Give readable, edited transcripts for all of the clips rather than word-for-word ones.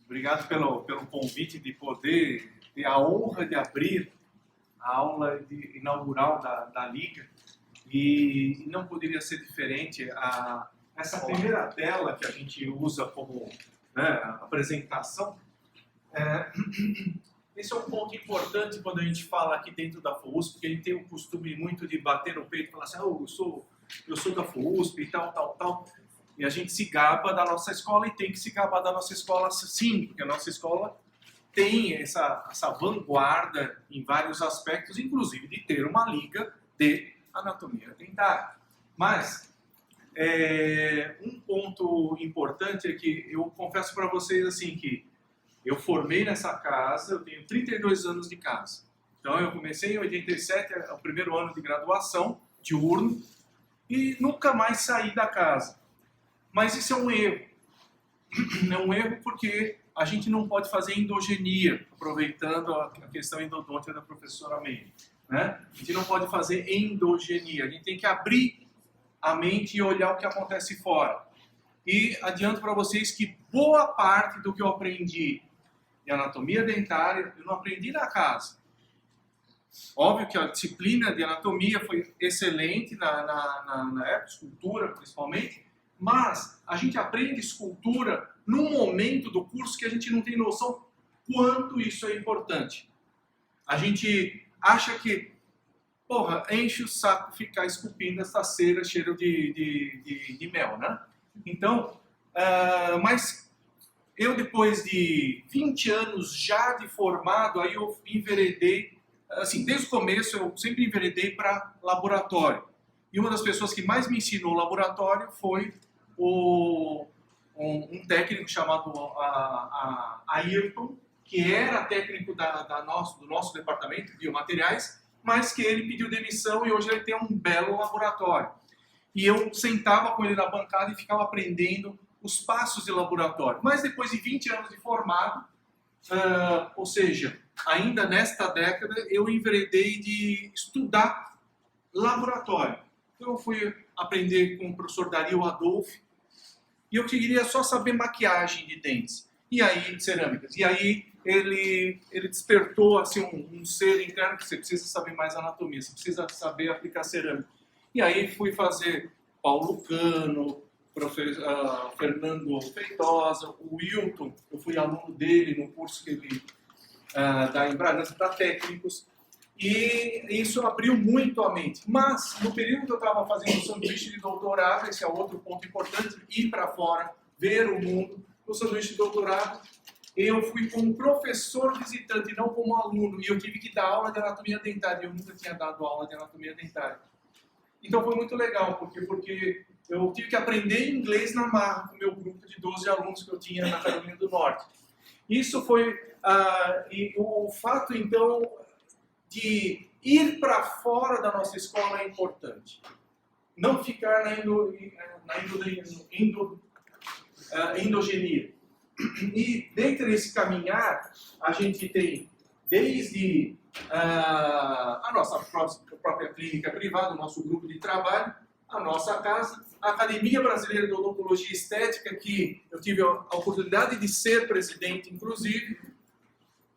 Obrigado pelo convite de poder ter a honra de abrir a aula inaugural da Liga. E não poderia ser diferente. Essa primeira tela que a gente usa como apresentação, esse é um ponto importante quando a gente fala aqui dentro da FUUSP, porque a gente tem o costume muito de bater no peito e falar assim, eu sou da FUUSP e tal. E a gente se gaba da nossa escola e tem que se gabar da nossa escola sim, porque a nossa escola tem essa vanguarda em vários aspectos, inclusive de ter uma liga de anatomia dentária. Mas um ponto importante é que eu confesso para vocês assim que eu formei nessa casa, eu tenho 32 anos de casa. Então eu comecei em 87, é o primeiro ano de graduação, diurno, e nunca mais saí da casa. Mas isso é um erro. É um erro porque a gente não pode fazer endogenia, aproveitando a questão endodôntica da professora Meire, né? A gente não pode fazer endogenia, a gente tem que abrir a mente e olhar o que acontece fora. E adianto para vocês que boa parte do que eu aprendi em anatomia dentária, eu não aprendi na casa. Óbvio que a disciplina de anatomia foi excelente na época, escultura principalmente, mas a gente aprende escultura num momento do curso que a gente não tem noção quanto isso é importante. A gente acha que, enche o saco ficar esculpindo essa cera cheia de mel, né? Então, mas eu depois de 20 anos já de formado, aí eu enveredei, assim, desde o começo eu sempre enveredei para laboratório. E uma das pessoas que mais me ensinou o laboratório foi um técnico chamado Ayrton, que era técnico do nosso departamento de biomateriais, mas que ele pediu demissão e hoje ele tem um belo laboratório. E eu sentava com ele na bancada e ficava aprendendo os passos de laboratório. Mas depois de 20 anos de formado, ou seja, ainda nesta década, eu enveredei de estudar laboratório. Então eu fui aprender com o professor Dario Adolfi, e eu queria só saber maquiagem de dentes, e aí cerâmicas. E aí ele despertou assim, um ser interno que você precisa saber mais anatomia, você precisa saber aplicar cerâmica. E aí fui fazer Paulo Cano, Fernando Feitosa, o Wilton, eu fui aluno dele no curso que ele dá em Bragança para técnicos, e isso abriu muito a mente. Mas, no período que eu estava fazendo o sanduíche de doutorado, esse é outro ponto importante, ir para fora, ver o mundo, no sanduíche de doutorado, eu fui como professor visitante, não como aluno, e eu tive que dar aula de anatomia dentária, eu nunca tinha dado aula de anatomia dentária. Então foi muito legal, porque eu tive que aprender inglês na marra com o meu grupo de 12 alunos que eu tinha na Carolina do Norte. Isso foi, e o fato então de ir para fora da nossa escola é importante. Não ficar na endogenia. E dentro desse caminhar, a gente tem desde a nossa própria clínica privada, o nosso grupo de trabalho, a nossa casa, a Academia Brasileira de Odontologia Estética, que eu tive a oportunidade de ser presidente, inclusive,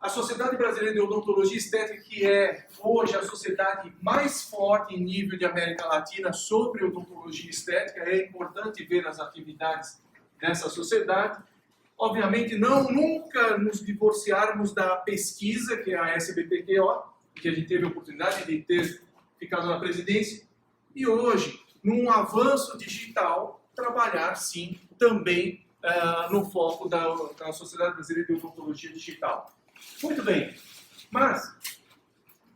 a Sociedade Brasileira de Odontologia Estética, que é hoje a sociedade mais forte em nível de América Latina sobre odontologia estética, é importante ver as atividades dessa sociedade. Obviamente, nunca nos divorciarmos da pesquisa, que é a SBPQO, que a gente teve a oportunidade de ter ficado na presidência, e hoje, num avanço digital, trabalhar, sim, também no foco da Sociedade Brasileira de Odontologia Digital. Muito bem, mas,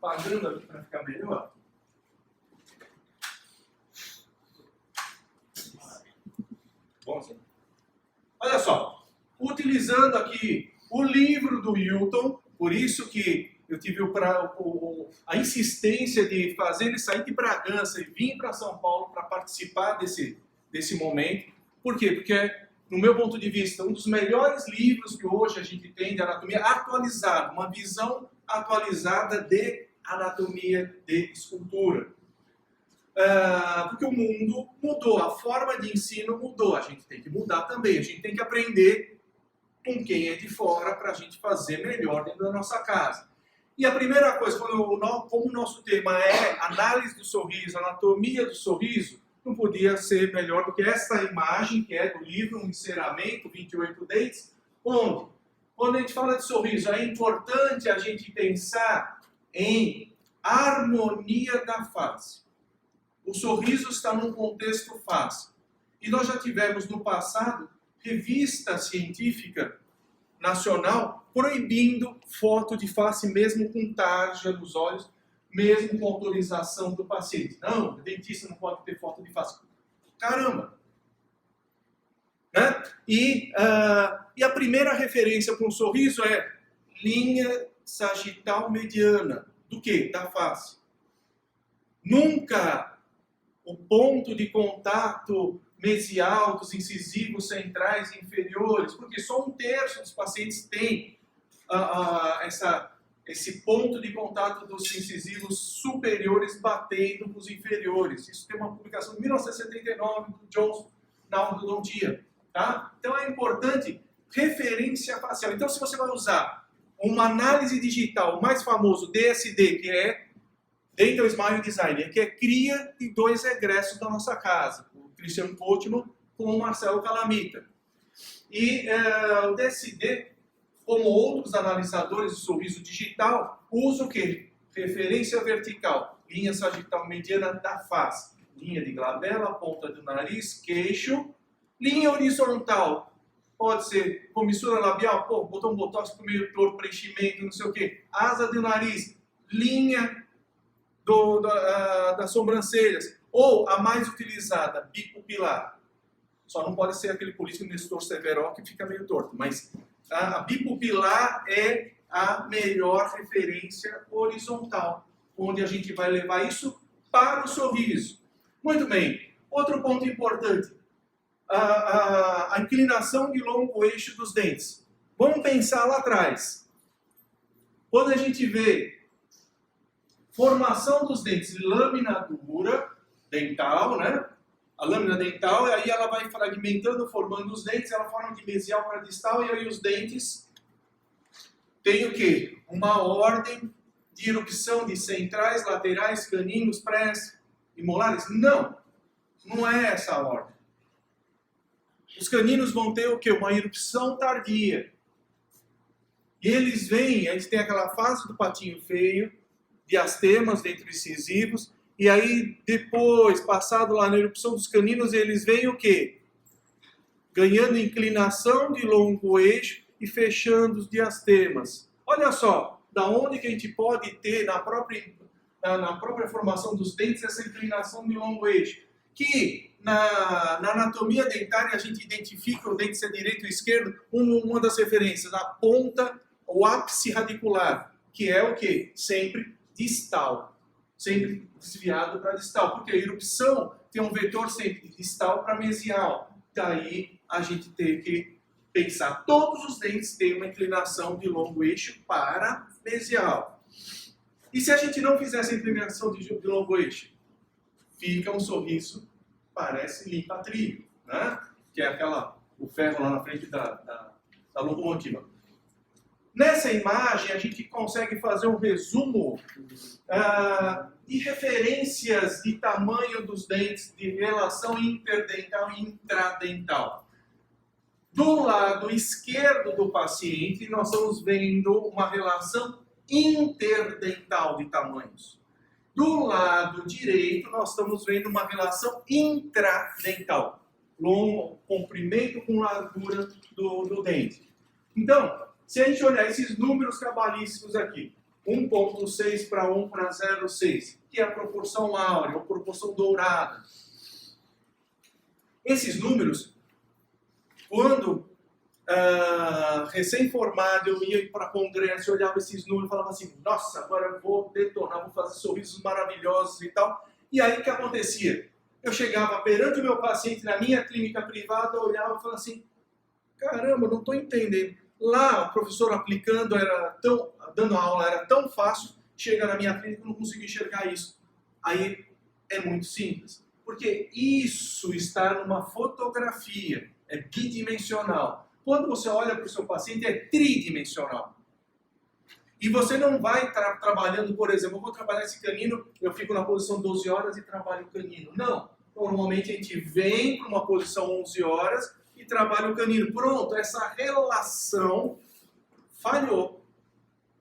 pagando aqui para ficar melhor, bom, sim. Olha só, utilizando aqui o livro do Wilton, por isso que eu tive a insistência de fazer ele sair de Bragança e vir para São Paulo para participar desse momento. Por quê? Porque, no meu ponto de vista, um dos melhores livros que hoje a gente tem de anatomia atualizado, uma visão atualizada de anatomia de escultura. Porque o mundo mudou, a forma de ensino mudou, a gente tem que mudar também, a gente tem que aprender com quem é de fora para a gente fazer melhor dentro da nossa casa. E a primeira coisa, como o nosso tema é análise do sorriso, anatomia do sorriso, não podia ser melhor do que essa imagem, que é do livro Um Enceramento, 28 Dentes, onde, quando a gente fala de sorriso, é importante a gente pensar em harmonia da face. O sorriso está num contexto face. E nós já tivemos no passado revista científica nacional proibindo foto de face mesmo com tarja nos olhos, mesmo com autorização do paciente. Não, o dentista não pode ter foto de face. Caramba! Né? E a primeira referência para um sorriso é linha sagital mediana. Do quê? Da face. Nunca o ponto de contato mesial dos incisivos centrais e inferiores, porque só 1/3 dos pacientes tem esse ponto de contato dos incisivos superiores batendo com os inferiores. Isso tem uma publicação de 1979 do Johnson na Odontia. Tá? Então é importante referência facial. Então se você vai usar uma análise digital, o mais famoso DSD, que é Dental Smile Design, que é cria de 2 egressos da nossa casa, o Christian Kochtman com o Marcelo Calamita. E o DSD, como outros analisadores de sorriso digital, usa o quê? Referência vertical, linha sagital mediana da face, linha de glabela, ponta do nariz, queixo, linha horizontal, pode ser comissura labial, botou um botox para o meio torto, preenchimento, não sei o quê, asa do nariz, linha das sobrancelhas, ou a mais utilizada, bipupilar. Só não pode ser aquele político Nestor Severo que fica meio torto, mas a bipupilar é a melhor referência horizontal, onde a gente vai levar isso para o sorriso. Muito bem, outro ponto importante, a inclinação de longo eixo dos dentes. Vamos pensar lá atrás. Quando a gente vê formação dos dentes, lâmina dura, dental, né? A lâmina dental, e aí ela vai fragmentando, formando os dentes, ela forma de mesial para distal, e aí os dentes têm o quê? Uma ordem de erupção de centrais, laterais, caninos, prés e molares? Não, não é essa a ordem. Os caninos vão ter o quê? Uma erupção tardia. E eles vêm, a gente tem aquela fase do patinho feio, diastemas dentro de incisivos, e aí depois, passado lá na erupção dos caninos, eles vêm o quê? Ganhando inclinação de longo eixo e fechando os diastemas. Olha só, da onde que a gente pode ter na própria formação dos dentes essa inclinação de longo eixo? Que na anatomia dentária a gente identifica o dente ser direito ou esquerdo, uma das referências, a ponta, o ápice radicular, que é o quê? Sempre distal, sempre desviado para distal, porque a erupção tem um vetor sempre de distal para mesial. Daí a gente tem que pensar, todos os dentes têm uma inclinação de longo eixo para mesial. E se a gente não fizer essa inclinação de longo eixo? Fica um sorriso, parece limpa-trilho, né? Que é o ferro lá na frente da locomotiva. Nessa imagem, a gente consegue fazer um resumo de referências de tamanho dos dentes, de relação interdental e intradental. Do lado esquerdo do paciente, nós estamos vendo uma relação interdental de tamanhos. Do lado direito, nós estamos vendo uma relação intradental, longo, comprimento com largura do dente. Então, se a gente olhar esses números cabalísticos aqui, 1,6 para 1 para 0,6, que é a proporção áurea, ou proporção dourada. Esses números, quando recém-formado eu ia para congresso, eu olhava esses números e falava assim, nossa, agora eu vou detonar, vou fazer sorrisos maravilhosos e tal. E aí o que acontecia? Eu chegava perante o meu paciente na minha clínica privada, eu olhava e falava assim, caramba, não estou entendendo. Lá, o professor aplicando, dando aula, era tão fácil, chega na minha clínica e não consigo enxergar isso. Aí é muito simples, porque isso está numa fotografia, é bidimensional. Quando você olha para o seu paciente, é tridimensional. E você não vai estar trabalhando, por exemplo, eu vou trabalhar esse canino, eu fico na posição 12 horas e trabalho o canino. Não. Normalmente a gente vem para uma posição 11 horas e trabalha o canino. Pronto, essa relação falhou.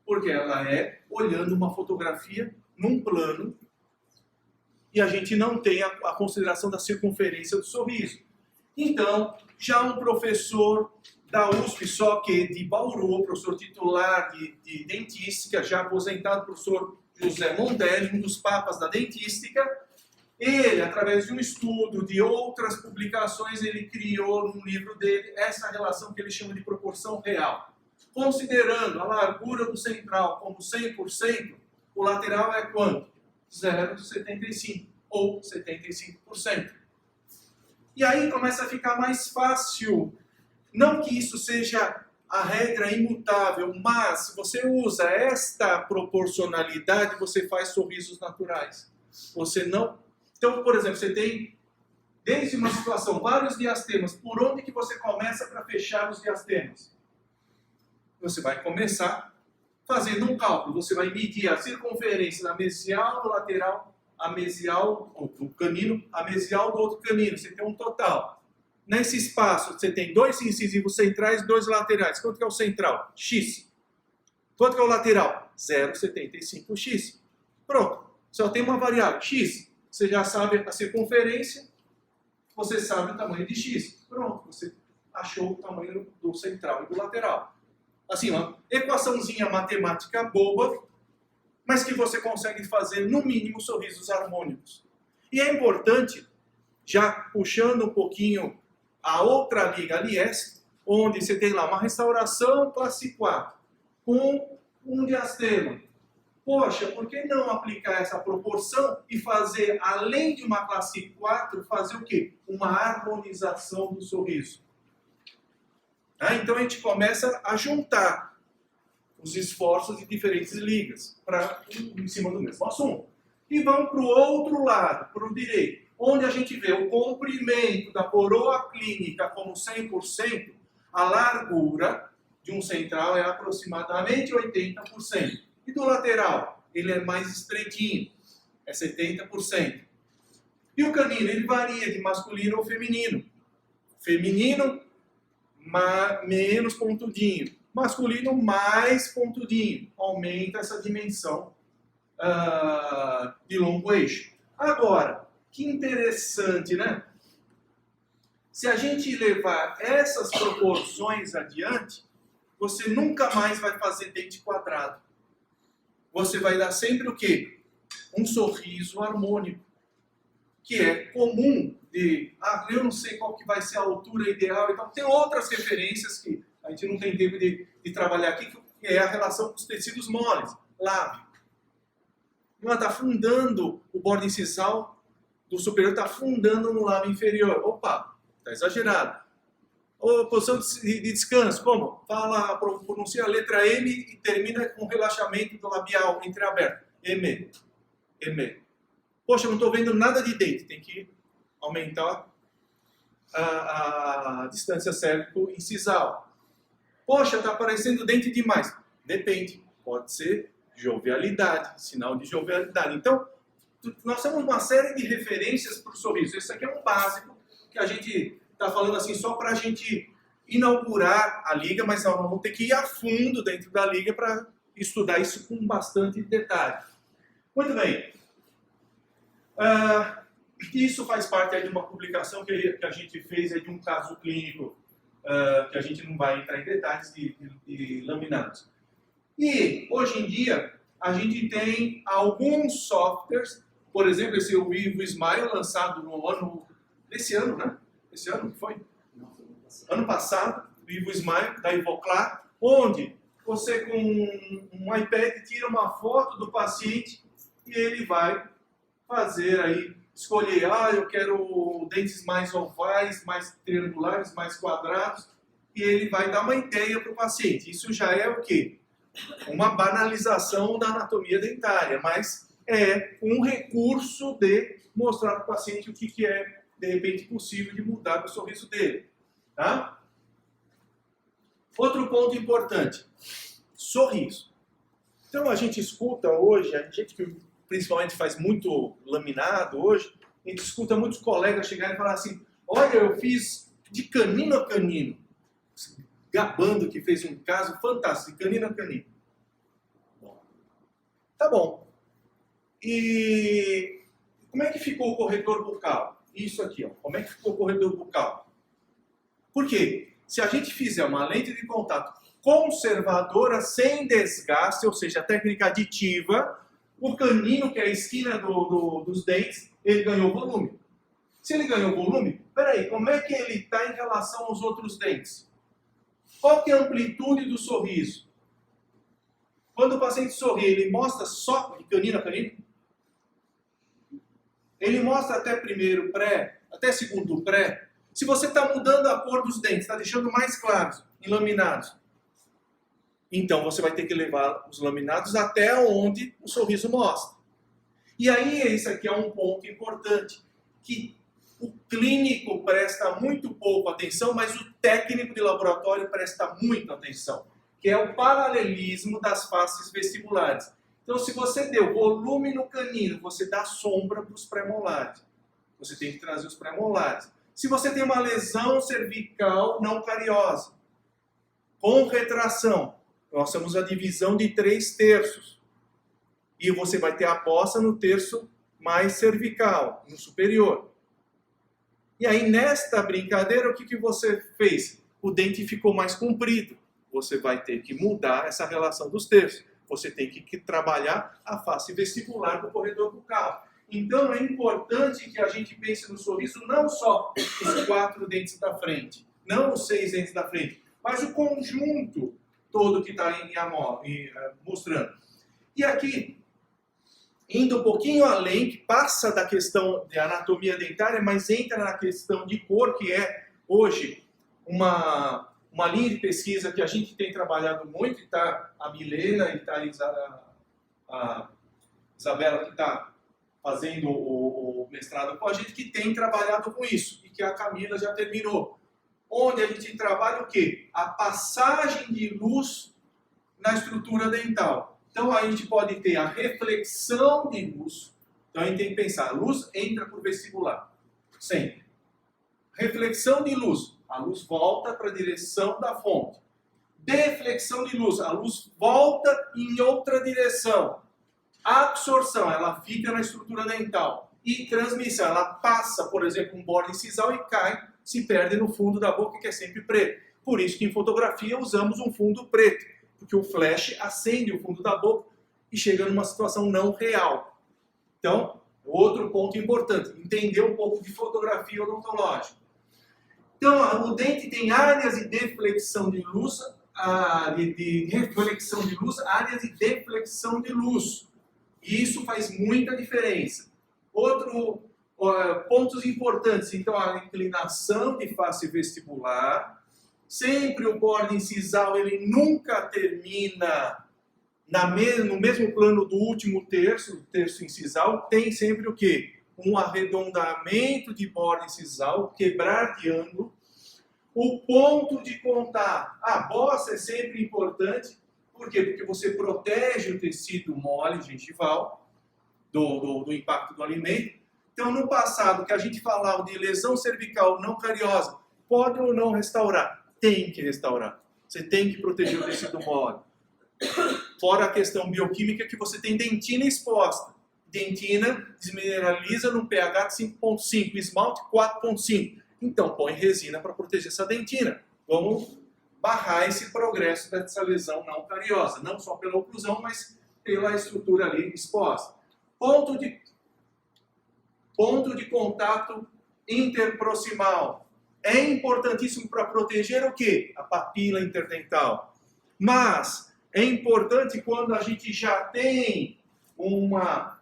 Porque ela é olhando uma fotografia num plano e a gente não tem a consideração da circunferência do sorriso. Então, já um professor da USP, só que de Bauru, professor titular de dentística, já aposentado, professor José Mondelli, um dos papas da dentística, ele, através de um estudo, de outras publicações, ele criou no livro dele essa relação que ele chama de proporção real. Considerando a largura do central como 100%, o lateral é quanto? 0,75 ou 75%. E aí começa a ficar mais fácil. Não que isso seja a regra imutável, mas se você usa esta proporcionalidade, você faz sorrisos naturais. Você não... Então, por exemplo, você tem, desde uma situação, vários diastemas. Por onde que você começa para fechar os diastemas? Você vai começar fazendo um cálculo. Você vai medir a circunferência da mesial do lateral, a mesial do canino, a mesial do outro canino. Você tem um total. Nesse espaço, você tem 2 incisivos centrais e 2 laterais. Quanto que é o central? X. Quanto que é o lateral? 0,75x. Pronto. Só tem uma variável, x. Você já sabe a circunferência, você sabe o tamanho de x. Pronto, você achou o tamanho do central e do lateral. Assim, uma equaçãozinha matemática boba, mas que você consegue fazer, no mínimo, sorrisos harmônicos. E é importante, já puxando um pouquinho a outra liga, a LIES, onde você tem lá uma restauração classe 4, com um diastema. Poxa, por que não aplicar essa proporção e fazer, além de uma classe 4, fazer o quê? Uma harmonização do sorriso. Então a gente começa a juntar os esforços de diferentes ligas em cima do mesmo assunto. E vamos para o outro lado, para o direito, onde a gente vê o comprimento da coroa clínica como 100%, a largura de um central é aproximadamente 80%. E do lateral, ele é mais estreitinho, é 70%. E o canino, ele varia de masculino ou feminino. Feminino, menos pontudinho. Masculino, mais pontudinho. Aumenta essa dimensão de longo eixo. Agora, que interessante, né? Se a gente levar essas proporções adiante, você nunca mais vai fazer dente quadrado. Você vai dar sempre o quê? Um sorriso harmônico. Que é comum de, eu não sei qual que vai ser a altura ideal. Então, tem outras referências que a gente não tem tempo de trabalhar aqui, que é a relação com os tecidos moles. Lábio. Ela está fundando o bordo incisal do superior, está fundando no lábio inferior. Opa, está exagerado. Ou posição de descanso, como? Pronuncia a letra M e termina com relaxamento do labial entreaberto. M. Poxa, eu não estou vendo nada de dente. Tem que aumentar a distância cérvico-incisal. Poxa, está aparecendo dente demais. Depende. Pode ser jovialidade, sinal de jovialidade. Então, nós temos uma série de referências para o sorriso. Esse aqui é um básico que a gente está falando assim só para a gente inaugurar a liga, mas nós vamos ter que ir a fundo dentro da liga para estudar isso com bastante detalhe. Muito bem. Isso faz parte aí de uma publicação que a gente fez aí de um caso clínico, que a gente não vai entrar em detalhes de laminados. E, hoje em dia, a gente tem alguns softwares, por exemplo, esse o Vivo Smile, lançado no ano, esse ano, né? Esse ano que foi? Ano passado, o Vivo Smile, da Ivoclar, onde você com um iPad tira uma foto do paciente e ele vai fazer aí, escolher, eu quero dentes mais ovais, mais triangulares, mais quadrados, e ele vai dar uma ideia para o paciente. Isso já é o quê? Uma banalização da anatomia dentária, mas é um recurso de mostrar para o paciente o que é, de repente, possível de mudar o sorriso dele. Tá? Outro ponto importante, sorriso. Então a gente escuta hoje, a gente que principalmente faz muito laminado hoje, a gente escuta muitos colegas chegarem e falar assim, olha, eu fiz de canino a canino, gabando que fez um caso fantástico, de canino a canino. Bom, tá bom. E como é que ficou o corredor bucal? Isso aqui, ó. Como é que ficou o corredor bucal? Por quê? Se a gente fizer uma lente de contato conservadora, sem desgaste, ou seja, técnica aditiva, o canino, que é a esquina dos dentes, ele ganhou volume. Se ele ganhou volume, peraí, como é que ele está em relação aos outros dentes? Qual que é a amplitude do sorriso? Quando o paciente sorri, ele mostra só de canino a canino? Ele mostra até primeiro pré, até segundo pré. Se você está mudando a cor dos dentes, está deixando mais claros, enlaminados, então você vai ter que levar os laminados até onde o sorriso mostra. E aí, esse aqui é um ponto importante, que o clínico presta muito pouco atenção, mas o técnico de laboratório presta muita atenção, que é o paralelismo das faces vestibulares. Então, se você deu volume no canino, você dá sombra para os pré-molares. Você tem que trazer os pré-molares. Se você tem uma lesão cervical não cariosa, com retração, nós temos a divisão de 3/3. E você vai ter a bossa no terço mais cervical, no superior. E aí, nesta brincadeira, o que você fez? O dente ficou mais comprido. Você vai ter que mudar essa relação dos terços. Você tem que trabalhar a face vestibular do corredor bucal. Então, é importante que a gente pense no sorriso não só os 4 dentes da frente, não os 6 dentes da frente, mas o conjunto todo que está mostrando. E aqui, indo um pouquinho além, que passa da questão de anatomia dentária, mas entra na questão de cor, que é hoje uma linha de pesquisa que a gente tem trabalhado muito, e está a Milena e está a Isabela, que está fazendo o mestrado com a gente, que tem trabalhado com isso, e que a Camila já terminou. Onde a gente trabalha o quê? A passagem de luz na estrutura dental. Então a gente pode ter a reflexão de luz. Então a gente tem que pensar, a luz entra por vestibular, sempre. Reflexão de luz, a luz volta para a direção da fonte. Deflexão de luz, a luz volta em outra direção. Absorção, ela fica na estrutura dental. E transmissão, ela passa, por exemplo, um bordo incisal e cai, se perde no fundo da boca, que é sempre preto. Por isso que em fotografia usamos um fundo preto, porque o flash acende o fundo da boca e chega numa situação não real. Então, outro ponto importante, entender um pouco de fotografia odontológica. Então, o dente tem áreas de deflexão de luz, de reflexão de luz, áreas de deflexão de luz. E isso faz muita diferença. Outro pontos importantes, então, a inclinação de face vestibular. Sempre o bordo incisal, ele nunca termina no mesmo plano do último terço, o terço incisal. Tem sempre o quê? Um arredondamento de bordo incisal, quebrar de ângulo. O ponto de contato, a bossa é sempre importante. Por quê? Porque você protege o tecido mole gengival do impacto do alimento. Então, no passado, que a gente falava de lesão cervical não cariosa, pode ou não restaurar? Tem que restaurar. Você tem que proteger o tecido mole. Fora a questão bioquímica que você tem dentina exposta. Dentina desmineraliza no pH de 5,5, esmalte 4,5. Então, põe resina para proteger essa dentina. Vamos barrar esse progresso dessa lesão não cariosa. Não só pela oclusão, mas pela estrutura ali exposta. Ponto de contato interproximal. É importantíssimo para proteger o quê? A papila interdental. Mas é importante quando a gente já tem uma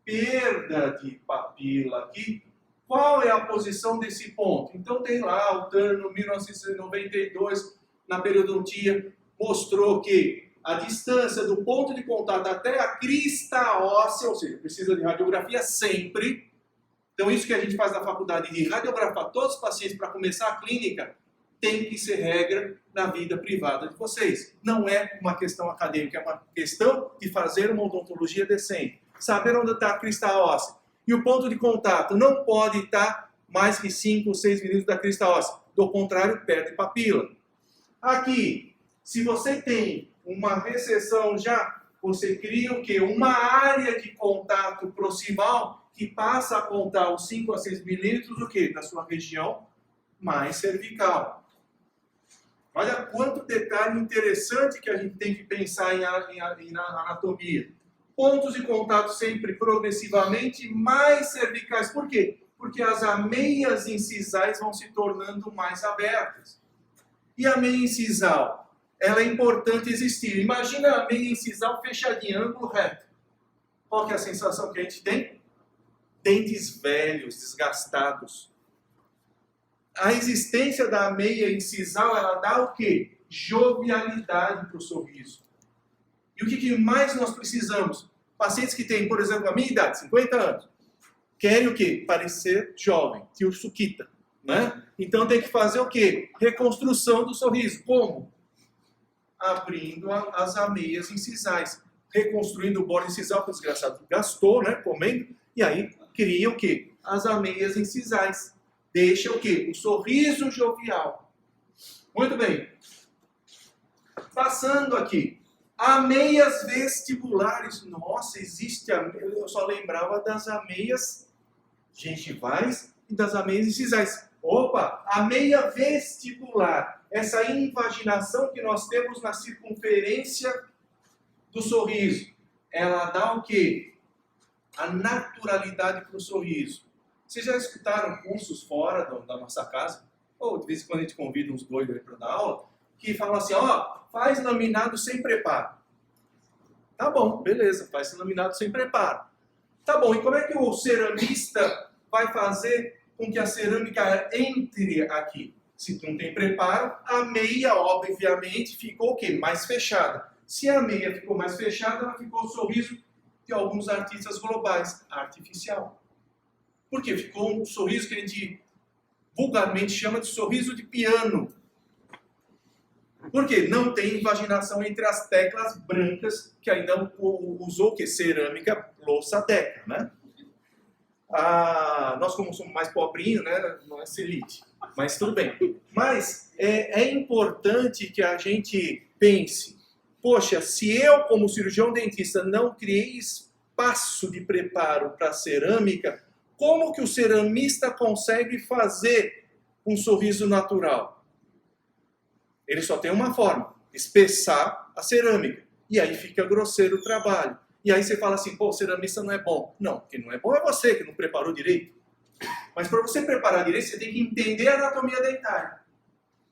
perda de papila aqui, qual é a posição desse ponto? Então tem lá o Turner, 1992, na periodontia, mostrou que a distância do ponto de contato até a crista óssea, ou seja, precisa de radiografia sempre. Então isso que a gente faz na faculdade, de radiografar todos os pacientes para começar a clínica, tem que ser regra na vida privada de vocês. Não é uma questão acadêmica, é uma questão de fazer uma odontologia decente. Saber onde está a crista óssea. E o ponto de contato não pode estar mais que 5 ou 6 milímetros da crista óssea. Do contrário, perde papila. Aqui, se você tem uma recessão já, você cria o quê? Uma área de contato proximal que passa a contar os 5 a 6 milímetros o quê? Da sua região mais cervical. Olha quanto detalhe interessante que a gente tem que pensar em anatomia. Pontos de contato sempre progressivamente mais cervicais. Por quê? Porque as ameias incisais vão se tornando mais abertas. E a meia incisal? Ela é importante existir. Imagina a meia incisal fechadinha, ângulo reto. Qual que é a sensação que a gente tem? Dentes velhos, desgastados. A existência da meia incisal, ela dá o quê? Jovialidade para o sorriso. E o que mais nós precisamos? Pacientes que têm, por exemplo, a minha idade, 50 anos, querem o quê? Parecer jovem, tio Suquita, né? Então tem que fazer o quê? Reconstrução do sorriso. Como? Abrindo as ameias incisais. Reconstruindo o bordo incisal, que o desgraçado gastou, né? Comendo. E aí cria o quê? As ameias incisais. Deixa o quê? O sorriso jovial. Muito bem. Passando aqui. Ameias vestibulares. Nossa, existe eu só lembrava das ameias gengivais e das ameias incisais. Opa, ameia vestibular. Essa invaginação que nós temos na circunferência do sorriso. Ela dá o quê? A naturalidade para o sorriso. Vocês já escutaram cursos fora da nossa casa? Ou de vez em quando a gente convida uns doidos aí para dar aula, que falam assim, ó, faz laminado sem preparo. Tá bom, beleza, faz laminado sem preparo. Tá bom, e como é que o ceramista vai fazer com que a cerâmica entre aqui? Se não tem preparo, a meia, obviamente, ficou o quê? Mais fechada. Se a meia ficou mais fechada, ela ficou o sorriso de alguns artistas globais, artificial. Por quê? Ficou um sorriso que a gente vulgarmente chama de sorriso de piano. Por quê? Não tem invaginação entre as teclas brancas, que ainda usou o quê? Cerâmica louça Deca, né? Nós, como somos mais pobrinhos, né? Não é celite, mas tudo bem. Mas é importante que a gente pense, poxa, se eu, como cirurgião dentista, não criei espaço de preparo para cerâmica, como que o ceramista consegue fazer um sorriso natural? Ele só tem uma forma, espessar a cerâmica. E aí fica grosseiro o trabalho. E aí você fala assim, pô, o ceramista não é bom. Não, quem não é bom é você, que não preparou direito. Mas para você preparar direito, você tem que entender a anatomia dentária.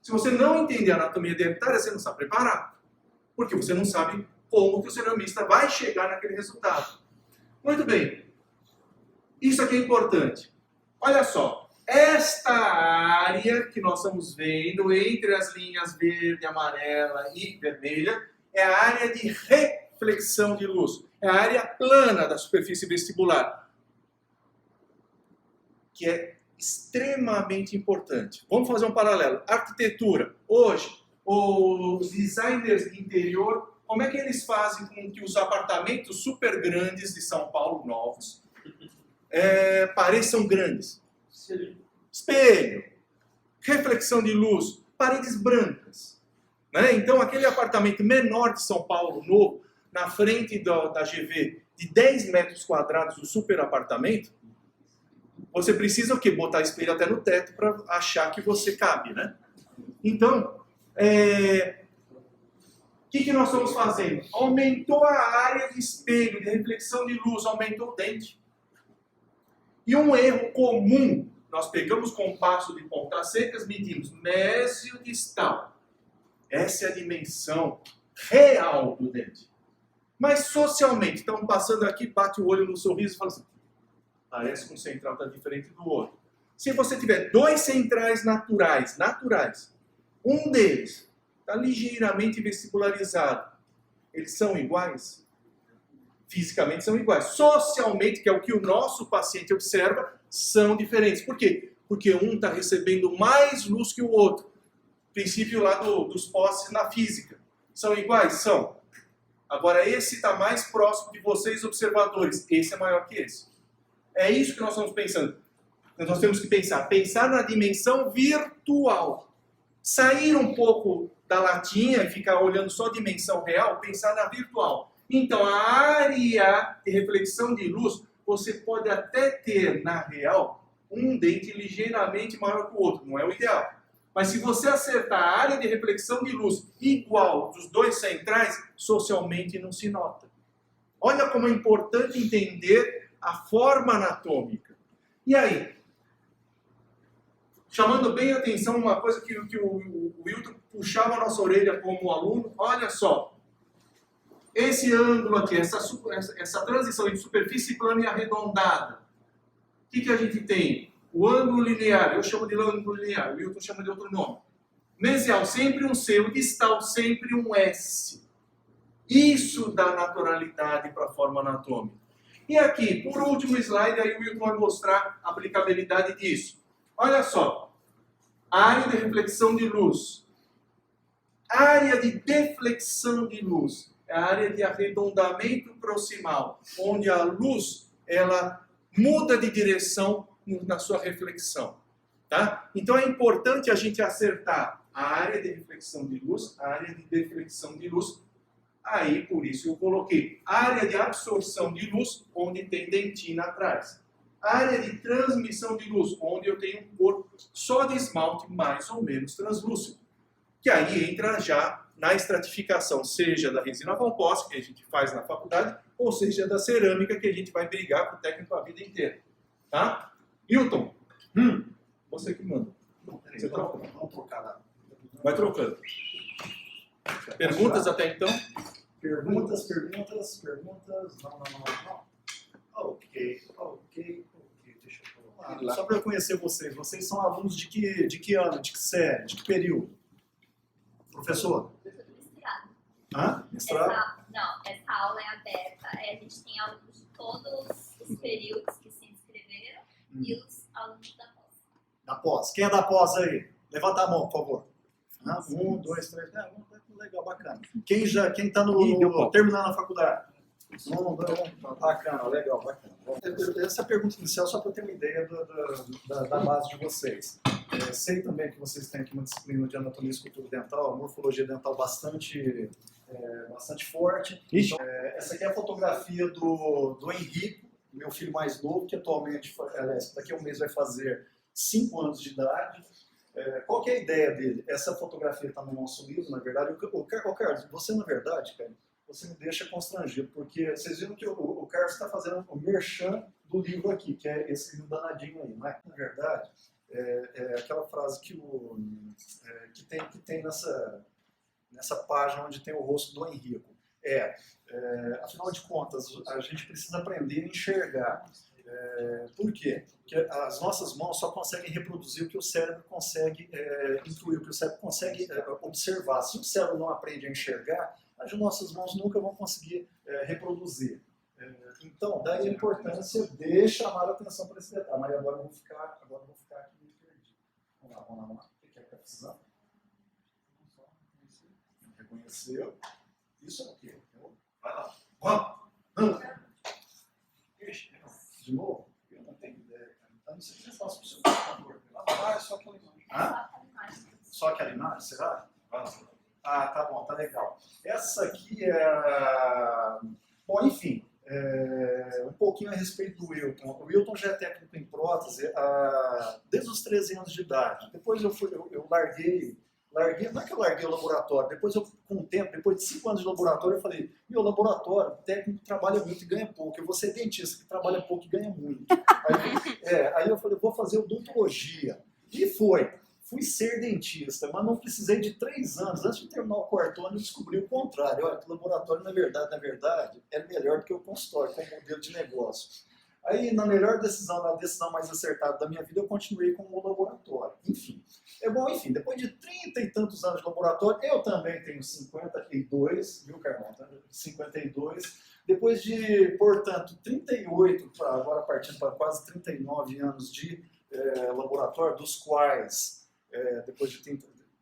Se você não entender a anatomia dentária, você não sabe preparar. Porque você não sabe como que o ceramista vai chegar naquele resultado. Muito bem. Isso aqui é importante. Olha só. Esta área que nós estamos vendo entre as linhas verde, amarela e vermelha é a área de reflexão de luz. É a área plana da superfície vestibular, que é extremamente importante. Vamos fazer um paralelo. Arquitetura. Hoje, os designers de interior, como é que eles fazem com que os apartamentos super grandes de São Paulo, novos, pareçam grandes? Espelho, reflexão de luz, paredes brancas. Né? Então, aquele apartamento menor de São Paulo, novo, na frente da GV, de 10 metros quadrados, o super apartamento, você precisa o quê? Botar espelho até no teto para achar que você cabe. Né? Então, o que nós estamos fazendo? Aumentou a área de espelho, de reflexão de luz, aumentou o dente. E um erro comum, nós pegamos compasso de pontas secas, medimos mésio distal. Essa é a dimensão real do dente. Mas socialmente, estamos passando aqui, bate o olho no sorriso e fala assim, parece que um central está diferente do outro. Se você tiver dois centrais naturais, um deles está ligeiramente vestibularizado, eles são iguais? Fisicamente são iguais. Socialmente, que é o que o nosso paciente observa, são diferentes. Por quê? Porque um está recebendo mais luz que o outro. princípio lá dos postes na física. São iguais? São. Agora, esse está mais próximo de vocês, observadores. Esse é maior que esse. É isso que nós estamos pensando. Nós temos que pensar na dimensão virtual. Sair um pouco da latinha e ficar olhando só a dimensão real, pensar na virtual. Então, a área de reflexão de luz, você pode até ter, na real, um dente ligeiramente maior que o outro. Não é o ideal. Mas se você acertar a área de reflexão de luz igual dos dois centrais, socialmente não se nota. Olha como é importante entender a forma anatômica. E aí? Chamando bem a atenção uma coisa que o Wilton puxava a nossa orelha como aluno, olha só. Esse ângulo aqui, essa transição entre superfície plana e arredondada. O que a gente tem? O ângulo linear, eu chamo de ângulo linear, o Wilton chama de outro nome. Mesial, sempre um C, o distal, sempre um S. Isso dá naturalidade para a forma anatômica. E aqui, por último slide, aí o Wilton vai mostrar a aplicabilidade disso. Olha só, área de reflexão de luz. Área de deflexão de luz é a área de arredondamento proximal, onde a luz ela muda de direção na sua reflexão. Tá? Então é importante a gente acertar a área de reflexão de luz, a área de deflexão de luz. Aí, por isso eu coloquei área de absorção de luz, onde tem dentina atrás. Área de transmissão de luz, onde eu tenho um corpo só de esmalte mais ou menos translúcido. Que aí entra já na estratificação, seja da resina composta, que a gente faz na faculdade, ou seja da cerâmica, que a gente vai brigar com o técnico a vida inteira. Tá? Hilton, você que manda. Você troca? Vamos trocar lá. Vai trocando. Perguntas até então? Perguntas. Não. Ok. Deixa eu colocar. Só para eu conhecer vocês. Vocês são alunos de que ano, de que série, de que período? Professor? Mestrado. Mestrado? Essa aula é aberta. A gente tem alunos de todos os períodos que se inscreveram e os alunos da pós. Da pós. Quem é da pós aí? Levanta a mão, por favor. 1, 2, 3. Legal, bacana. Quem está terminando a faculdade? 1, 2, bacana, legal, bacana. Essa pergunta inicial só para eu ter uma ideia da base de vocês. Sei também que vocês têm aqui uma disciplina de anatomia e escultura dental, morfologia dental bastante forte. Então, essa aqui é a fotografia do Henrico, meu filho mais novo, que atualmente, daqui a um mês vai fazer 5 anos de idade. Qual que é a ideia dele? Essa fotografia está no nosso livro, na verdade. Carlos, você, na verdade, cara, você me deixa constrangido, porque vocês viram que o Carlos está fazendo o merchan do livro aqui, que é esse livro danadinho aí, não é? Na verdade, é aquela frase que tem nessa página onde tem o rosto do Henrico. Afinal de contas, a gente precisa aprender a enxergar. Por quê? Porque as nossas mãos só conseguem reproduzir o que o cérebro consegue intuir, o que o cérebro consegue observar. Se o cérebro não aprende a enxergar, as nossas mãos nunca vão conseguir reproduzir. Então, daí a importância de chamar a atenção para esse detalhe. Mas agora eu vou ficar aqui meio perdido. Vamos lá. O que é que está precisando? Reconheceu. Isso é o quê? Vai lá. Vamos! De novo? Eu não tenho ideia, cara. Então, não sei o que você faça para o seu computador. É só aquela imagem. Só aquela imagem, será? Tá bom, tá legal. Essa aqui é... Bom, enfim, um pouquinho a respeito do Wilton. O Wilton já é técnico em prótese desde os 13 anos de idade. Depois eu larguei, não é que eu larguei o laboratório, depois com o tempo, depois de 5 anos de laboratório, eu falei, meu laboratório, o técnico trabalha muito e ganha pouco, eu vou ser dentista que trabalha pouco e ganha muito. Aí eu falei, vou fazer odontologia. E fui ser dentista, mas não precisei de 3 anos. Antes de terminar o 4º ano, eu descobri o contrário. Olha, que o laboratório, na verdade, é melhor do que o consultório, como modelo de negócio. Aí, na melhor decisão, na decisão mais acertada da minha vida, eu continuei com o laboratório. Enfim, depois de 30 e tantos anos de laboratório, eu também tenho 52, viu, Carlão? 52. Depois de, portanto, 38, agora partindo para quase 39 anos de laboratório, dos quais, depois de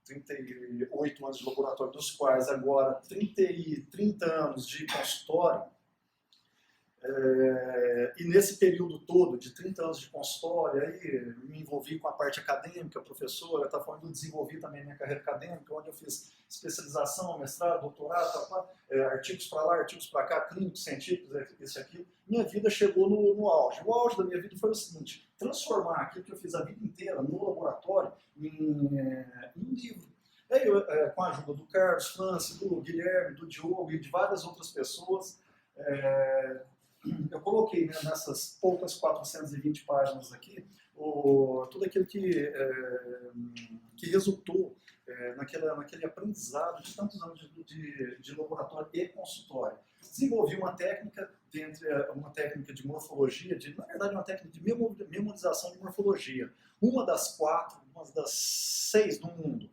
38 anos de laboratório, dos quais agora 30 anos de consultório. E nesse período todo, de 30 anos de consultório, aí me envolvi com a parte acadêmica, professora, tá falando, desenvolvi também minha carreira acadêmica, onde eu fiz especialização, mestrado, doutorado, artigos para lá, artigos para cá, clínicos, científicos, isso e aquilo. Minha vida chegou no auge. O auge da minha vida foi o seguinte: transformar aquilo que eu fiz a vida inteira no laboratório em um livro. Aí, com a ajuda do Carlos, Franci, do Guilherme, do Diogo e de várias outras pessoas, eu coloquei, né, nessas poucas 420 páginas aqui tudo aquilo que resultou naquele aprendizado de tantos anos de laboratório e consultório. Desenvolvi uma técnica de morfologia, na verdade uma técnica de memorização de morfologia. Uma das 6 do mundo.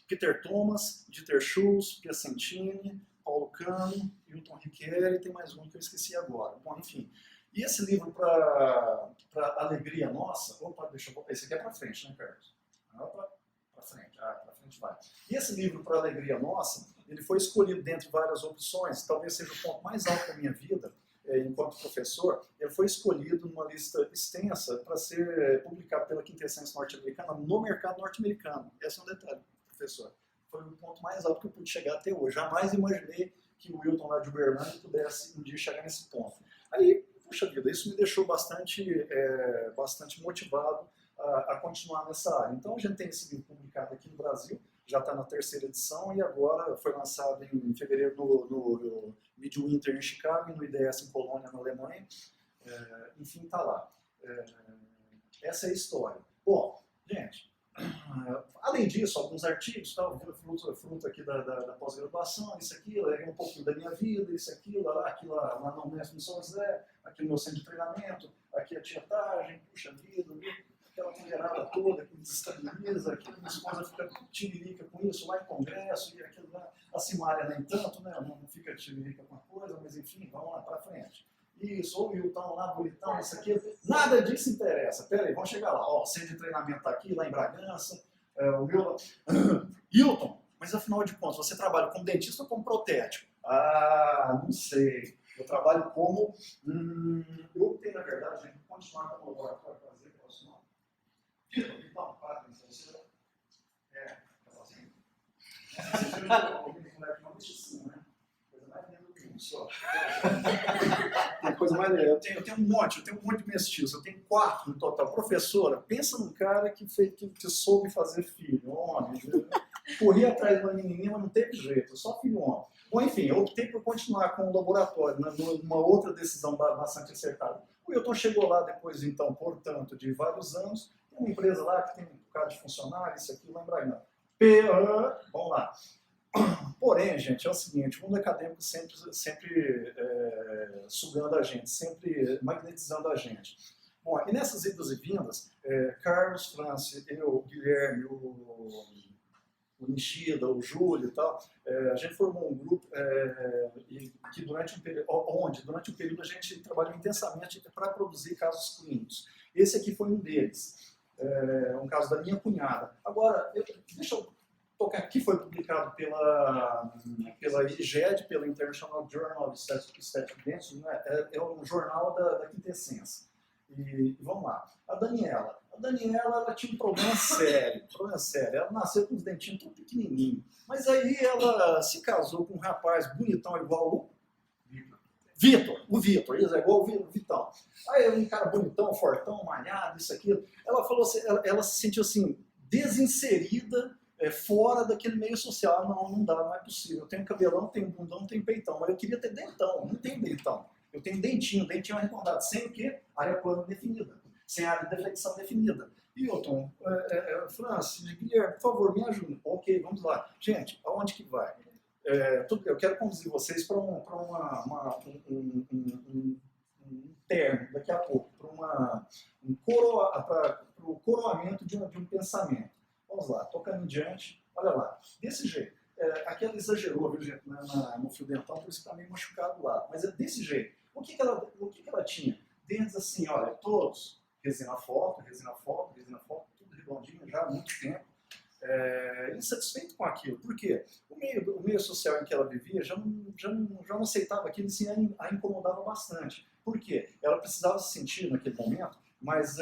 Peter Thomas, Dieter Schultz, Piacentini, Paulo Cano, Hilton Riquelme, e tem mais um que eu esqueci agora. Bom, enfim. E esse livro, para alegria nossa... Opa, deixa eu... Esse aqui é para frente, né, Carlos? Para frente. Para frente vai. E esse livro, para alegria nossa, ele foi escolhido dentre várias opções, talvez seja o ponto mais alto da minha vida, enquanto professor. Ele foi escolhido numa lista extensa para ser publicado pela Quintessência norte-americana no mercado norte-americano. Esse é um detalhe, professor. Foi o ponto mais alto que eu pude chegar até hoje. Jamais imaginei que o Wilton lá de Uberlândia pudesse um dia chegar nesse ponto. Aí, puxa vida, isso me deixou bastante motivado a continuar nessa área. Então, a gente tem esse livro publicado aqui no Brasil, já está na 3ª edição, e agora foi lançado em fevereiro no Midwinter em Chicago e no IDS em Colônia, na Alemanha. Enfim, está lá. Essa é a história. Bom, gente... além disso, alguns artigos, fruto aqui da pós-graduação, isso, aquilo, um pouquinho da minha vida, isso, aquilo, aqui lá no Mestre de São José, aqui no meu centro de treinamento, aqui a tietagem, puxa vida, aquela mulherada toda que desestabiliza, aqui minha esposa fica tiririca com isso, lá em congresso, e aquilo lá, a Simária nem tanto, né, não fica tiririca com a coisa, mas enfim, vamos lá para frente. Isso, ou o Hilton lá, bonitão, isso aqui, nada disso interessa. Pera aí, vamos chegar lá. Ó, o centro de treinamento está aqui, lá em Bragança. O meu... Hilton, mas afinal de contas, você trabalha como dentista ou como protético? Ah, não sei. Eu trabalho como... eu tenho, na verdade, a gente continuar como laboratório para fazer profissional. Hilton, então, para, você... tá sozinho? Você não deixa assim, né? Coisa mais linda do mundo, só. Tem coisa mais legal. Eu tenho um monte de mestiços, eu tenho 4 no total. Professora, pensa num cara que soube fazer filho, homem. Corri atrás de uma menininha, mas não teve jeito, só filho homem. Bom, enfim, eu optei por continuar com o laboratório, né, numa outra decisão bastante acertada. O Hilton chegou lá depois, então, portanto, de vários anos, tem uma empresa lá que tem um bocado de funcionários, isso aqui, lá em Bragança. Vamos lá. Porém, gente, é o seguinte, o mundo acadêmico sempre sugando a gente, sempre magnetizando a gente. Bom, e nessas idas e vindas, Carlos, Franci, eu, o Guilherme, o Nishida, o Júlio e tal, a gente formou um grupo que durante um período a gente trabalhou intensamente para produzir casos clínicos. Esse aqui foi um deles, um caso da minha cunhada. Agora, deixa eu tocar aqui, foi publicado pela IGED, pela International Journal of Static Dentistry, né? É um jornal da Quintessência. E vamos lá. A Daniela, ela tinha um problema sério. Ela nasceu com os dentinhos tão pequenininhos. Mas aí ela se casou com um rapaz bonitão igual o Vitor, isso é igual o Vitão. Aí um cara bonitão, fortão, malhado, isso, aquilo. Ela falou assim, ela se sentiu assim, desinserida, fora daquele meio social. Não dá, não é possível. Eu tenho cabelão, tenho bundão, tenho peitão, mas eu queria ter dentão, não tenho dentão. Eu tenho dentinho arredondado, sem o quê? Área plana definida, sem área de deflexão definida. E Hilton, Francis, Guilherme, por favor, me ajuda. Ok, vamos lá. Gente, aonde que vai? Eu quero conduzir vocês para um termo, daqui a pouco, para o coroamento de um pensamento. Vamos lá, tocando em diante, olha lá, desse jeito. Aqui ela exagerou, viu, gente, no fio dental, por isso que está meio machucado lá. Mas é desse jeito. O que ela tinha? Dentes assim, olha, todos, resina foto, tudo Londrina já há muito tempo, insatisfeito com aquilo. Por quê? O meio social em que ela vivia já não aceitava aquilo e sim, a incomodava bastante. Por quê? Ela precisava se sentir, naquele momento, mais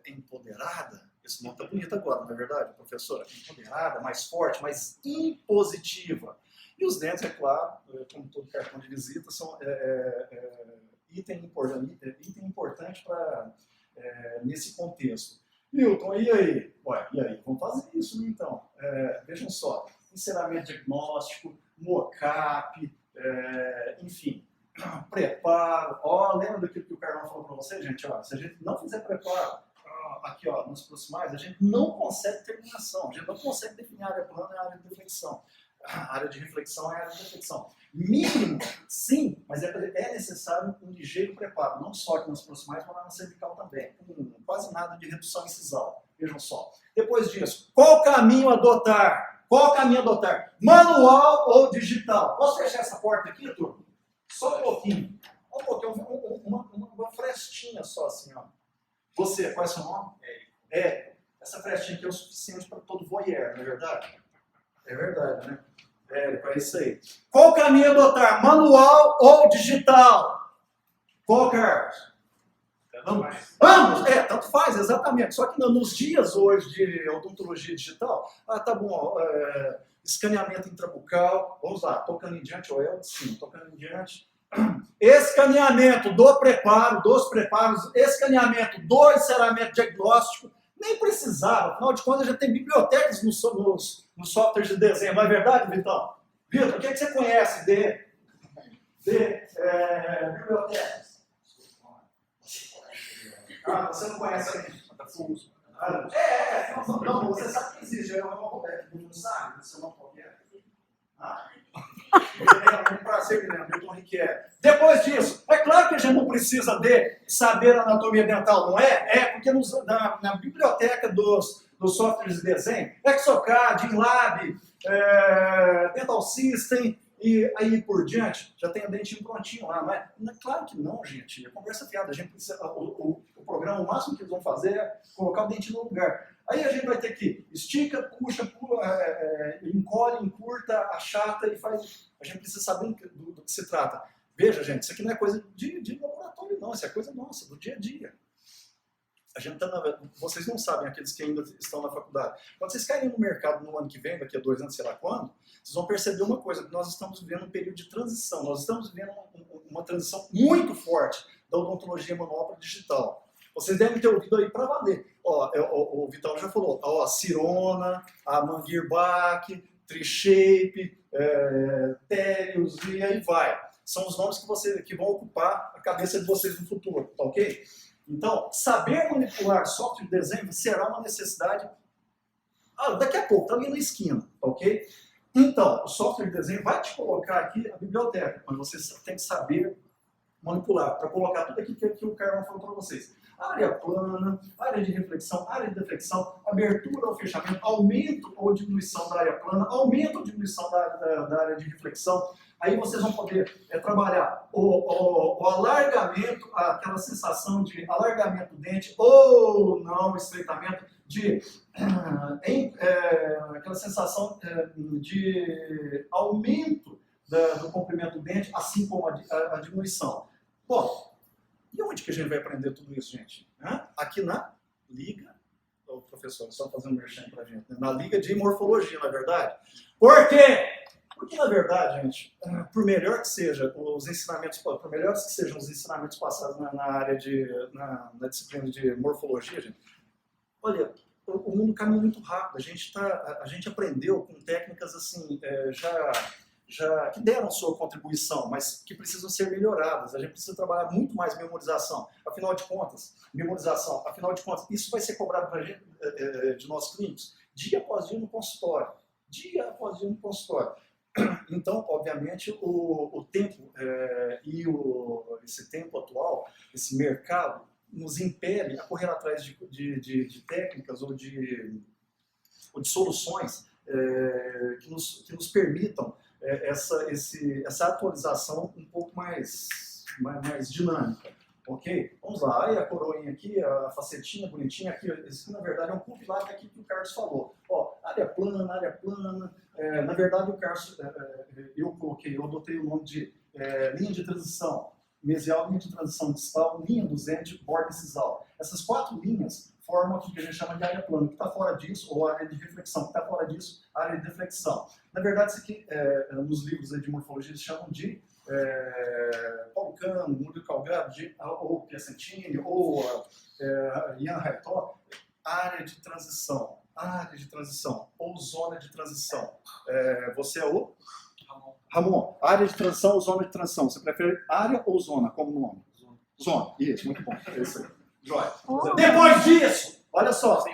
empoderada. Esse nome está bonito agora, não é verdade, professora? Empoderada, mais forte, mais impositiva. E os dentes, é claro, como todo cartão de visita, são item importante nesse contexto. Milton, e aí? Ué, e aí? Vamos fazer isso, né, então. Vejam só, ensinamento diagnóstico, mock-up, enfim, preparo. Lembra daquilo que o Carlão falou para você, gente? Se a gente não fizer preparo, aqui nos proximais, a gente não consegue terminação, a gente não consegue definir a área plana e a área de reflexão. A área de reflexão é a área de reflexão. Mínimo, sim, mas é necessário um ligeiro preparo, não só aqui nas proximais, mas na cervical também, com quase nada de redução incisal. Vejam só. Depois disso, qual caminho adotar? Qual caminho adotar? Manual ou digital? Posso fechar essa porta aqui, turma? Só um pouquinho. Um pouquinho, uma frestinha só assim, ó. Você, qual é o seu nome? Essa frestinha aqui é o suficiente para todo voyeur, não é verdade? É verdade, né? É isso aí. Qual caminho adotar? Manual ou digital? Qual, Carlos? Vamos? Tanto faz, exatamente. Só que nos dias hoje de odontologia digital, tá bom, escaneamento intrabucal, vamos lá, tocando em diante, sim, tocando em diante. Escaneamento dos preparos, escaneamento do enceramento diagnóstico, nem precisava, afinal de contas já tem bibliotecas nos softwares de desenho, não é verdade, Vitão? Vitor, o que você conhece de bibliotecas? Você não conhece ainda? Não, você sabe que existe, não sabe, você não qualquer. É um prazer, Guilherme, Milton Riquet. Depois disso, é claro que a gente não precisa de saber anatomia dental, não é? Porque na biblioteca dos softwares de desenho, Exocad, InLab, Dental System e aí por diante, já tem o dentinho prontinho lá, não é? Claro que não, gente. É conversa fiada. A gente precisa, o programa, o máximo que eles vão fazer é colocar o dentinho no lugar. Aí a gente vai ter que estica, puxa, encolhe, encurta, achata e faz. A gente precisa saber do que se trata. Veja, gente, isso aqui não é coisa de laboratório, não. Isso é coisa nossa, do dia a dia. A gente vocês não sabem, aqueles que ainda estão na faculdade. Quando vocês caírem no mercado no ano que vem, daqui a 2 anos, sei lá quando, vocês vão perceber uma coisa, que nós estamos vivendo um período de transição. Nós estamos vivendo uma transição muito forte da odontologia manual para digital. Vocês devem ter ouvido aí para valer. O Vital já falou, a Cirona, a Manguirbach, Trishape, Telios e aí vai. São os nomes que vão ocupar a cabeça de vocês no futuro, tá ok? Então, saber manipular software de desenho será uma necessidade daqui a pouco, tá ali na esquina, tá ok? Então, o software de desenho vai te colocar aqui a biblioteca, mas você tem que saber manipular, para colocar tudo aquilo que o Carlão falou para vocês. Área plana, área de reflexão, área de deflexão, abertura ou fechamento, aumento ou diminuição da área plana, aumento ou diminuição da área de reflexão. Aí vocês vão poder trabalhar o alargamento, aquela sensação de alargamento do dente ou não, estreitamento, aquela sensação de aumento do comprimento do dente, assim como a diminuição. Bom, e onde que a gente vai aprender tudo isso, gente? Aqui na Liga, o professor só fazendo merchan pra gente, né? Na Liga de Morfologia, na verdade. Por quê? Porque, na verdade, gente, por melhor que sejam os ensinamentos passados na área na disciplina de morfologia, gente, olha, o mundo caminha muito rápido. A gente aprendeu com técnicas assim, que deram sua contribuição, mas que precisam ser melhoradas. A gente precisa trabalhar muito mais memorização. Afinal de contas, isso vai ser cobrado pra gente, de nós clínicos, dia após dia no consultório. Então, obviamente, o tempo esse tempo atual, esse mercado, nos impele a correr atrás de técnicas ou de soluções que nos permitam essa atualização um pouco mais dinâmica. Ok? Vamos lá, aí a coroinha aqui, a facetinha bonitinha aqui, esse na verdade é um compilado daquilo que o Carlos falou. Ó, área plana, na verdade o Carlos, eu adotei o nome de linha de transição mesial, linha de transição distal, linha duzente, borda incisal. Essas 4 linhas formam o que a gente chama de área plana, que está fora disso, ou área de reflexão, que está fora disso, área de deflexão. Na verdade, isso aqui, nos livros de morfologia, eles chamam de Paulo Cano, Múlio Calgado, ou Piacentini, ou Ian Haitó, área de transição, ou zona de transição. Você é o? Ramon, área de transição ou zona de transição? Você prefere área ou zona como nome? Zona. Isso, muito bom. É isso aí. Joia. Depois disso, olha só.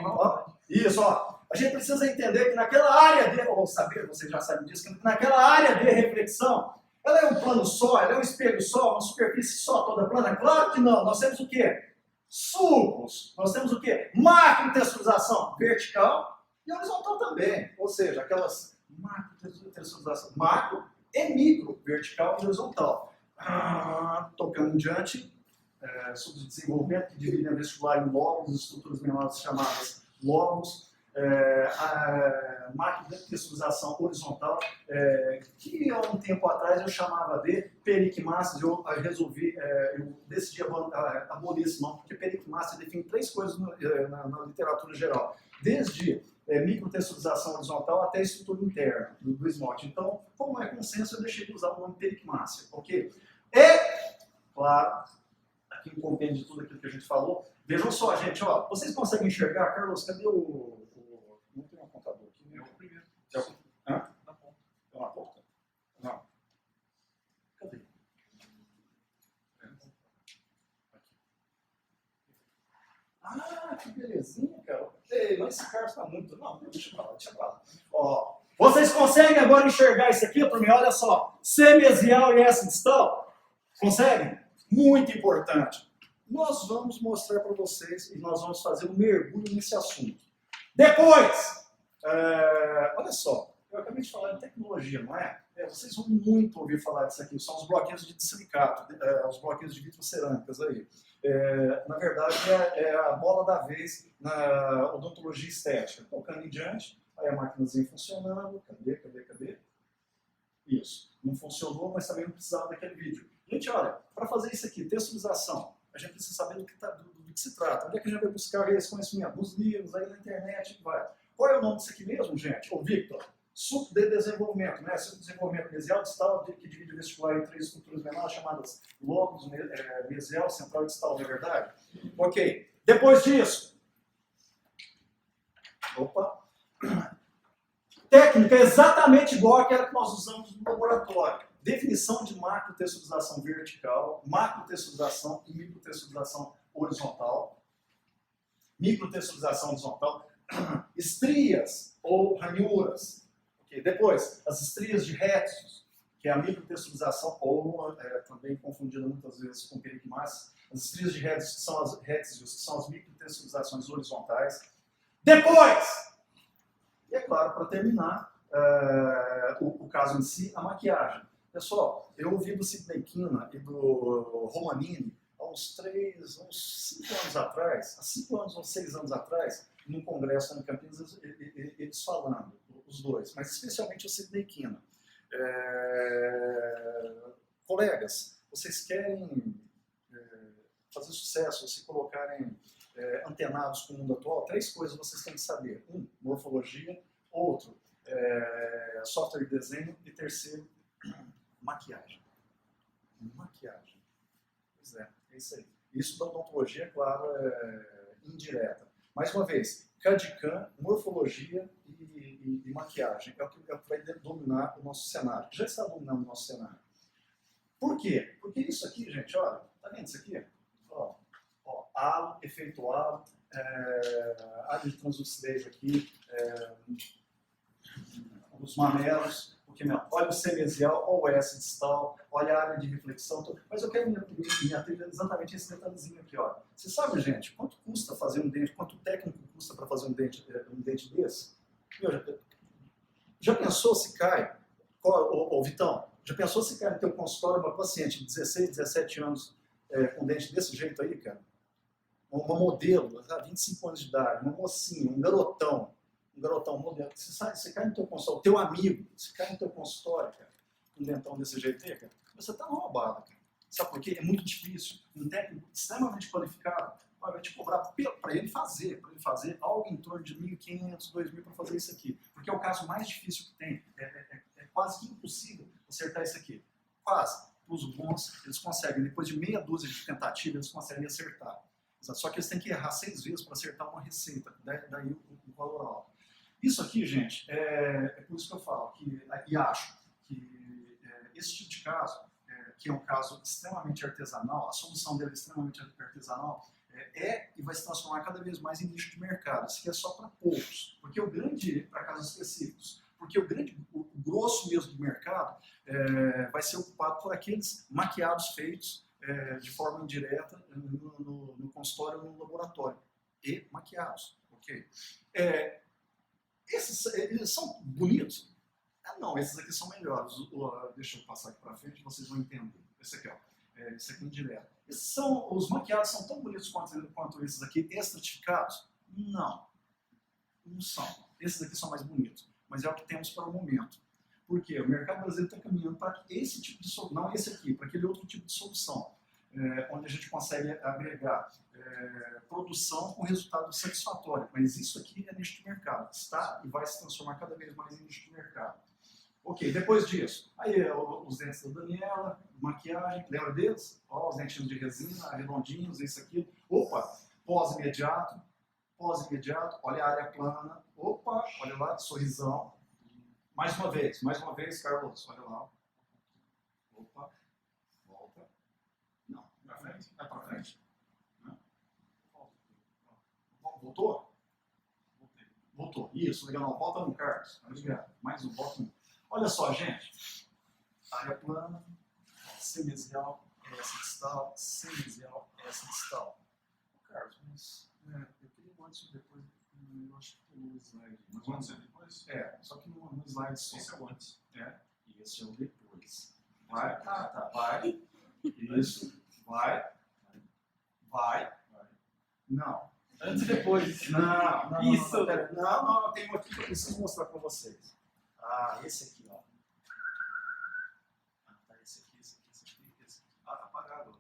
Isso, ó. A gente precisa entender que naquela área ou saber, você já sabe disso, que naquela área de reflexão, ela é um plano só, ela é um espelho só, uma superfície só, toda plana? Claro que não. Nós temos o quê? Sulcos. Nós temos o quê? Macrotexturização vertical e horizontal também. Ou seja, aquelas macrotexturização macro e micro, vertical e horizontal. Tocando em diante, subdesenvolvimento que divide a vestibular em lóbulos, estruturas menores chamadas lóbulos. Macrotexturização horizontal, que há um tempo atrás eu chamava de periquimáceas. Eu decidi abolir esse nome, porque periquimáceas define 3 coisas na literatura geral, desde microtexturização horizontal até estrutura interna do esmalte. Então, como é consenso, eu deixei de usar o nome periquimácea, ok? Claro, aqui um compêndio de tudo aquilo que a gente falou. Vejam só, gente, ó, vocês conseguem enxergar? Carlos, cadê o... Não tem um contador aqui, né? É o primeiro. Hã? Tá bom. É uma porta? Não. Cadê? Que belezinha, cara. Ei, mas esse cara está muito... Não, deixa pra lá. Ó, vocês conseguem agora enxergar isso aqui para mim? Olha só. C mesial e S distal. Conseguem? Muito importante. Nós vamos mostrar para vocês e nós vamos fazer um mergulho nesse assunto. Depois, olha só, eu acabei de falar de tecnologia, não é? Vocês vão muito ouvir falar disso aqui, são os bloquinhos de silicato, os bloquinhos de vitrocerâmicas aí. Na verdade, é a bola da vez na odontologia estética. Tocando em diante, aí a maquinazinha funcionando, cadê? Isso, não funcionou, mas também não precisava daquele vídeo. Gente, olha, para fazer isso aqui, texturização, a gente precisa saber do que se trata. Onde é que a gente vai buscar esse conhecimento? Nos livros, aí na internet, vai. Qual é o nome disso aqui mesmo, gente? Ô, Victor, suco de desenvolvimento, né? Suco de desenvolvimento mesial, distal, que divide o vestibular em 3 estruturas menores, chamadas lóbulos, mesial, central e distal, não é verdade? Ok. Depois disso, técnica exatamente igual àquela que nós usamos no laboratório. Definição de macrotexturização vertical, macrotexturização e microtexturização horizontal. Microtexturização horizontal. Estrias ou ranhuras. Okay. Depois, as estrias de rétios, que é a microtexturização, ou também confundida muitas vezes com periquimáceas. As estrias de rétios, que são as microtexturizações horizontais. Depois, e é claro, para terminar, o caso em si, a maquiagem. Pessoal, eu ouvi do Sidney Quina e do Romanini há uns 5 anos atrás, há 5 anos ou 6 anos atrás, num congresso em Campinas, eles falando, os dois, mas especialmente o Sidney Quina. Colegas, vocês querem fazer sucesso, se colocarem antenados com o mundo atual, 3 coisas vocês têm que saber. 1, morfologia. Outro, software de desenho. E terceiro, maquiagem. Pois é isso aí. Isso da odontologia, claro, é indireta. Mais uma vez, CAD/CAM, morfologia e maquiagem é o que vai dominar o nosso cenário. Já está dominando o nosso cenário. Por quê? Porque isso aqui, gente, olha, tá vendo isso aqui? Ó, halo, efeito halo, área de translucidez aqui, os mamelos, olha o C mesial, olha o S distal, olha a área de reflexão, mas eu quero me ater exatamente esse detalhezinho aqui, ó. Você sabe, gente, quanto custa fazer um dente, quanto técnico custa para fazer um dente desse? Já pensou se cai, Vitão, já pensou se cai no teu consultório uma paciente de 16, 17 anos, com dente desse jeito aí, cara, uma modelo, 25 anos de idade, uma mocinha, um garotão modelo, você cai no teu consultório, teu amigo, você cai no teu consultório, cara, com um dentão desse jeito aí, cara, você tá roubado, cara. Sabe por quê? É muito difícil. Um técnico extremamente qualificado vai te cobrar para ele fazer algo em torno de 1.500, 2.000 para fazer isso aqui. Porque é o caso mais difícil que tem. É quase que impossível acertar isso aqui. Quase. Os bons, eles conseguem, depois de meia dúzia de tentativas, eles conseguem acertar. Só que eles têm que errar 6 vezes para acertar uma receita. Daí o valor alto. Isso aqui, gente, é por isso que eu falo e acho que esse tipo de caso, que é um caso extremamente artesanal, a solução dele é extremamente artesanal, e vai se transformar cada vez mais em nicho de mercado. Isso aqui é só para poucos, porque para casos específicos, porque o grosso mesmo do mercado vai ser ocupado por aqueles maquiados feitos de forma indireta no consultório ou no laboratório, e maquiados, ok? Eles são bonitos? Não, esses aqui são melhores. Deixa eu passar aqui para frente, vocês vão entender. Esse aqui, ó. Esse aqui indireto. Os maquiados são tão bonitos quanto esses aqui estratificados? Não. Não são. Esses aqui são mais bonitos. Mas é o que temos para o momento. Por quê? O mercado brasileiro está caminhando para esse tipo de solução. Não esse aqui, para aquele outro tipo de solução. Onde a gente consegue agregar produção com resultado satisfatório. Mas isso aqui é nicho de mercado. Está e vai se transformar cada vez mais em nicho de mercado. Ok, depois disso, aí os dentes da Daniela, maquiagem, lembra deles? Ó, os dentinhos de resina, redondinhos, isso aqui. Opa, pós-imediato, olha a área plana. Opa, olha lá, sorrisão. Mais uma vez, Carlos, olha lá. Opa, volta. Não, para frente, vai para frente. Não. Voltou? Voltou. Isso, legal, não, volta no Carlos. Obrigado. Mais um, volta no. Olha só, gente, área plana, semesial, essa distal, semesial, essa distal. Carlos, mas eu queria um antes e depois, eu acho que pulou o slide. Mas antes e depois? Só que no slide só. Esse é o antes. E esse é o depois. Vai, vai, isso, vai. Não. Antes e depois. Não. Isso. Não, tem um aqui que eu preciso mostrar para vocês. Esse aqui, ó. Tá, esse aqui. Apagado.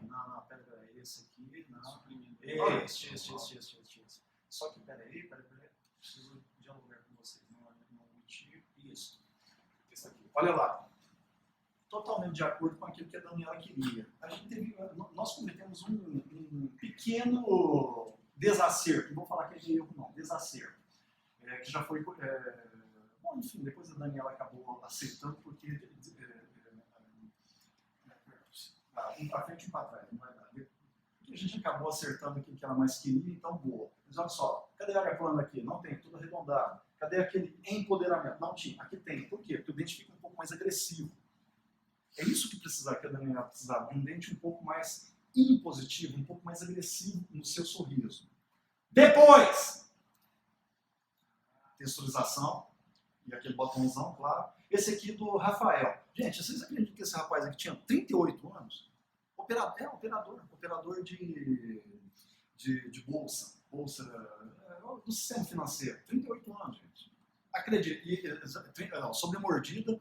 Não, pera, esse aqui, não. Esse. Só que, pera aí, preciso dialogar com vocês. Não mentir. Isso. Esse aqui. Olha lá. Totalmente de acordo com aquilo que a Daniela queria. Nós cometemos um pequeno desacerto. Não vou falar que é de erro, não. Desacerto. Que já foi... bom, enfim, depois a Daniela acabou aceitando porque... um para frente e um para trás, não vai dar. Porque a gente acabou acertando aquilo que ela mais queria, então boa. Mas olha só, cadê a área plana aqui? Não tem, tudo arredondado. Cadê aquele empoderamento? Não tinha, aqui tem. Por quê? Porque o dente fica um pouco mais agressivo. É isso que a Daniela precisava, um dente um pouco mais impositivo, um pouco mais agressivo no seu sorriso. Depois, texturização, e aquele botãozão, claro. Esse aqui do Rafael. Gente, vocês acreditam que esse rapaz aqui tinha 38 anos? Operador de bolsa do sistema financeiro. 38 anos, gente. Acredite, sobremordida,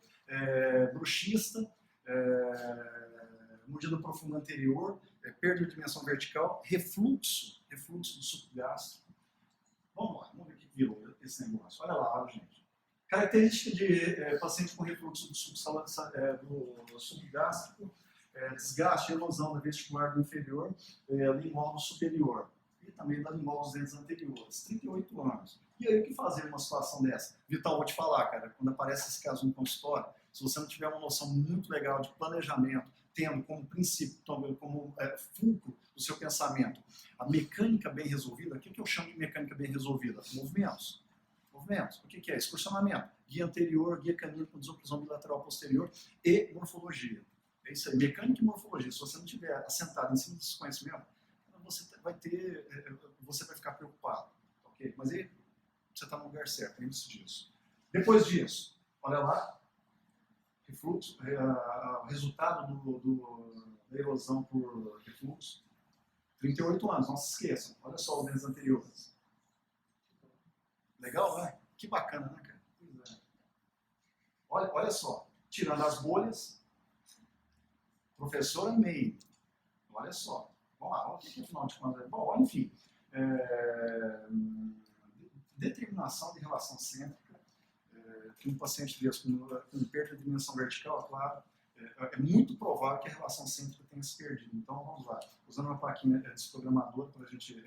bruxista, mordida profunda anterior, perda de dimensão vertical, refluxo do suco gástrico. Vamos ver o que virou esse negócio. Olha lá, gente. Característica de paciente com refluxo do suco gástrico, desgaste e erosão da vestibular inferior, lingual superior e também da lingual dos dentes anteriores. 38 anos. E aí, o que fazer numa situação dessa? Vital, vou te falar, cara, quando aparece esse caso no consultório, se você não tiver uma noção muito legal de planejamento, tendo como princípio, como fulcro do seu pensamento, a mecânica bem resolvida, o que eu chamo de mecânica bem resolvida? Movimentos. O que é? Excursionamento. Guia anterior, guia canino com desoclusão bilateral posterior e morfologia. É isso aí, mecânica e morfologia. Se você não tiver assentado em cima desse conhecimento, você vai ficar preocupado. Okay? Mas aí, você está no lugar certo, lembre-se disso. Depois disso, olha lá, refluxo, o resultado da erosão por refluxo. 38 anos, não se esqueçam. Olha só os meses anteriores. Legal, né? Que bacana, né, cara? Pois é. Olha só, tirando as bolhas, professora May. Olha só. Vamos lá, olha o que é final de contas. Bom, enfim. Determinação de relação cêntrica, que um paciente desse com perda de dimensão vertical, claro, é muito provável que a relação cêntrica tenha se perdido. Então, vamos lá. Usando uma plaquinha desprogramadora para a gente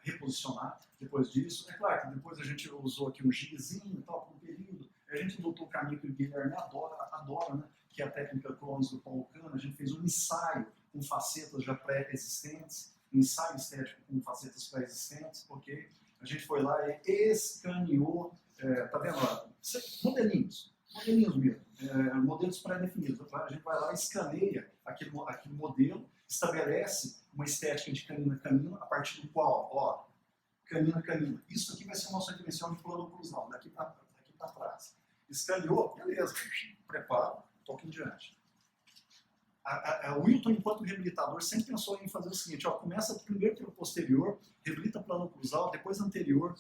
reposicionar depois disso. É claro que depois a gente usou aqui um gizinho e tal, por um período. A gente adotou o caminho que o Guilherme adora, né? Que é a técnica Cronos do Paulo Kahn. A gente fez um ensaio com facetas já pré-existentes, ensaio estético com facetas pré-existentes, ok? A gente foi lá e escaneou, tá vendo lá? Modelinhos mesmo, modelos pré-definidos. A gente vai lá e escaneia aquele modelo, estabelece uma estética de canina-canina, a partir do qual, ó, canina-canina. Isso aqui vai ser a nossa dimensão de plano cruzal, daqui para trás. Escaneou, beleza, prepara, toca em diante. O Wilton, enquanto reabilitador, sempre pensou em fazer o seguinte, ó, começa primeiro pelo posterior, reabilita plano cruzal, depois anterior,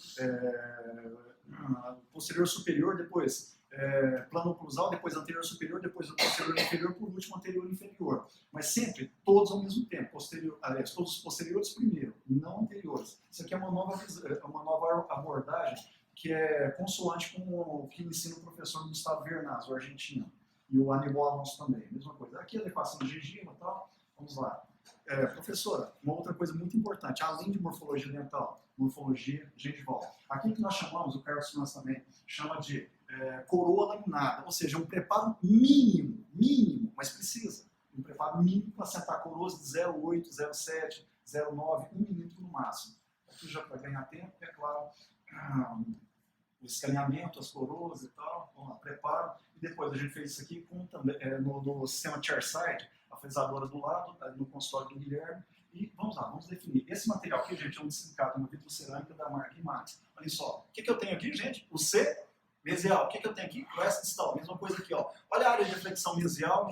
posterior superior, depois plano cruzal, depois anterior superior, depois posterior inferior, por último anterior inferior. Mas sempre, todos ao mesmo tempo, todos os posteriores primeiro, não anteriores. Isso aqui é uma nova abordagem que é consoante com o que ensina o professor Gustavo Vernaz, o argentino. E o Aníbal Alonso também, mesma coisa. Aqui a adequação de gengiva e tal, vamos lá. Professora, uma outra coisa muito importante, além de morfologia dental, morfologia gengival. Aquilo que nós chamamos, o Carlos Simas também chama de coroa laminada, ou seja, um preparo mínimo, mas precisa. Um preparo mínimo para assentar coroas de 0,8, 0,7, 0,9, 1 milímetro no máximo. Aqui já para ganhar tempo, é claro, o escaneamento, as coroas e tal, vamos lá, preparo. E depois a gente fez isso aqui com, também, no sistema chairside, a fresadora do lado, no consultório do Guilherme. E vamos lá, vamos definir. Esse material aqui, gente, é um silicato, uma vitrocerâmica da marca IMAX. Olha só, o que eu tenho aqui, gente? O C mesial. O que eu tenho aqui? O S distal. Mesma coisa aqui, ó. Olha a área de deflexão mesial.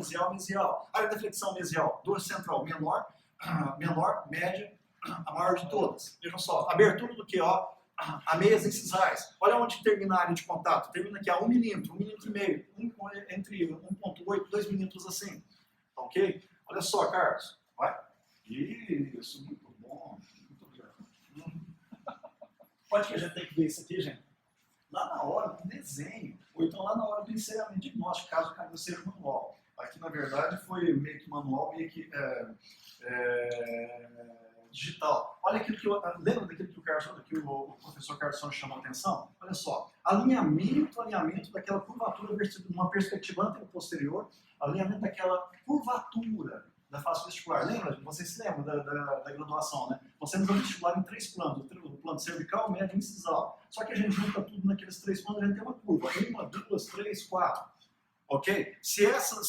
Área de deflexão mesial, dorso central menor, média, a maior de todas. Vejam só, abertura do que, ó? Ameias incisais. Olha onde termina a área de contato. Termina aqui a 1 milímetro, 1,5 milímetro, entre 1,8 e 2 milímetros assim. Tá ok? Olha só, Carlos. Vai. Isso, muito bom. Muito obrigado. Pode que a gente tem que ver isso aqui, gente? Lá na hora do desenho, ou então lá na hora do encerramento diagnóstico, caso o caminho seja manual. Aqui, na verdade, foi meio que manual, meio que digital. Olha aquilo que lembra daquilo que o professor Carlson chamou a atenção? Olha só, alinhamento daquela curvatura numa perspectiva anterior-posterior, alinhamento daquela curvatura da face vestibular. Lembra? Vocês se lembram da graduação, né? Nós temos um vestibular em 3 planos, o plano cervical, médio e incisal. Só que a gente junta tudo naqueles 3 planos, a gente tem uma curva. 1, 2, 3, 4. Ok? Se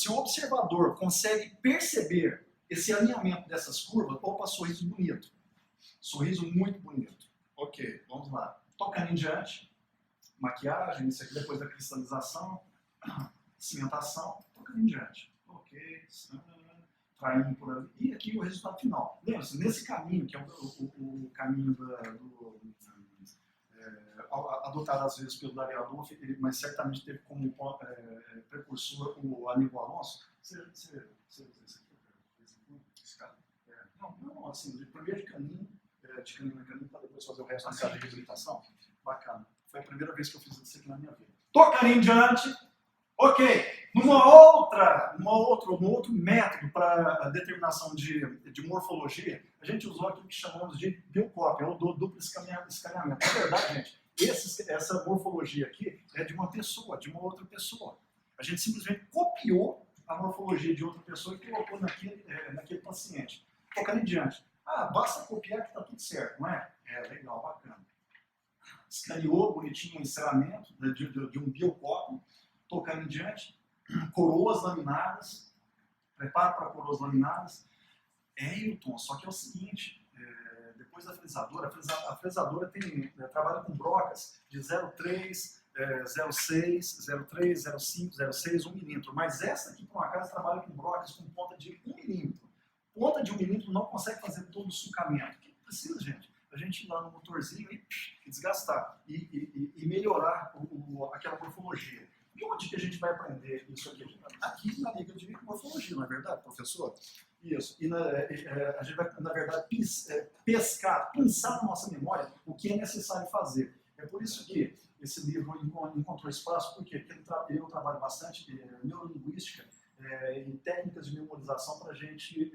o observador consegue perceber esse alinhamento dessas curvas, opa, sorriso bonito. Sorriso muito bonito. Ok, vamos lá. Tocando em diante. Maquiagem, isso aqui depois da cristalização. Cimentação. Tocando em diante. Ok. Traindo por ali. E aqui o resultado final. Lembra-se, nesse caminho, que é o caminho adotado às vezes pelo Dario Adolfo, mas certamente teve como precursor o Aníbal Alonso. Você usa isso aqui? Não, assim, primeiro de canino a canino, para depois fazer o resto da de reabilitação. Bacana. Foi a primeira vez que eu fiz isso aqui na minha vida. Tocando em diante. Ok. Um outro método para determinação de morfologia, a gente usou aquilo que chamamos de biocópia, ou duplo escaneamento. Na verdade, gente, essa morfologia aqui é de uma pessoa, de uma outra pessoa. A gente simplesmente copiou a morfologia de outra pessoa e colocou naquele paciente. Tocando em diante. Basta copiar que está tudo certo, não é? Legal, bacana. Escaneou bonitinho o encerramento de um biocópio, tocando em diante. Coroas laminadas, preparo para coroas laminadas. Hilton, só que é o seguinte, depois da fresadora, a fresadora trabalha com brocas de 0,3 0,6, 0,3, 0,5, 0,6, 1 milímetro. Mas essa aqui, por um acaso, trabalha com bróquias com ponta de 1 milímetro. Ponta de 1 milímetro não consegue fazer todo o sulcamento. O que precisa, gente? A gente ir lá no motorzinho e desgastar e melhorar aquela morfologia. E onde que a gente vai aprender isso aqui? Aqui na Liga de Morfologia, não é verdade, professor? Isso. E a gente vai, na verdade, pescar, pensar na nossa memória o que é necessário fazer. É por isso que esse livro encontrou espaço, porque eu trabalho bastante neurolinguística e técnicas de memorização para a gente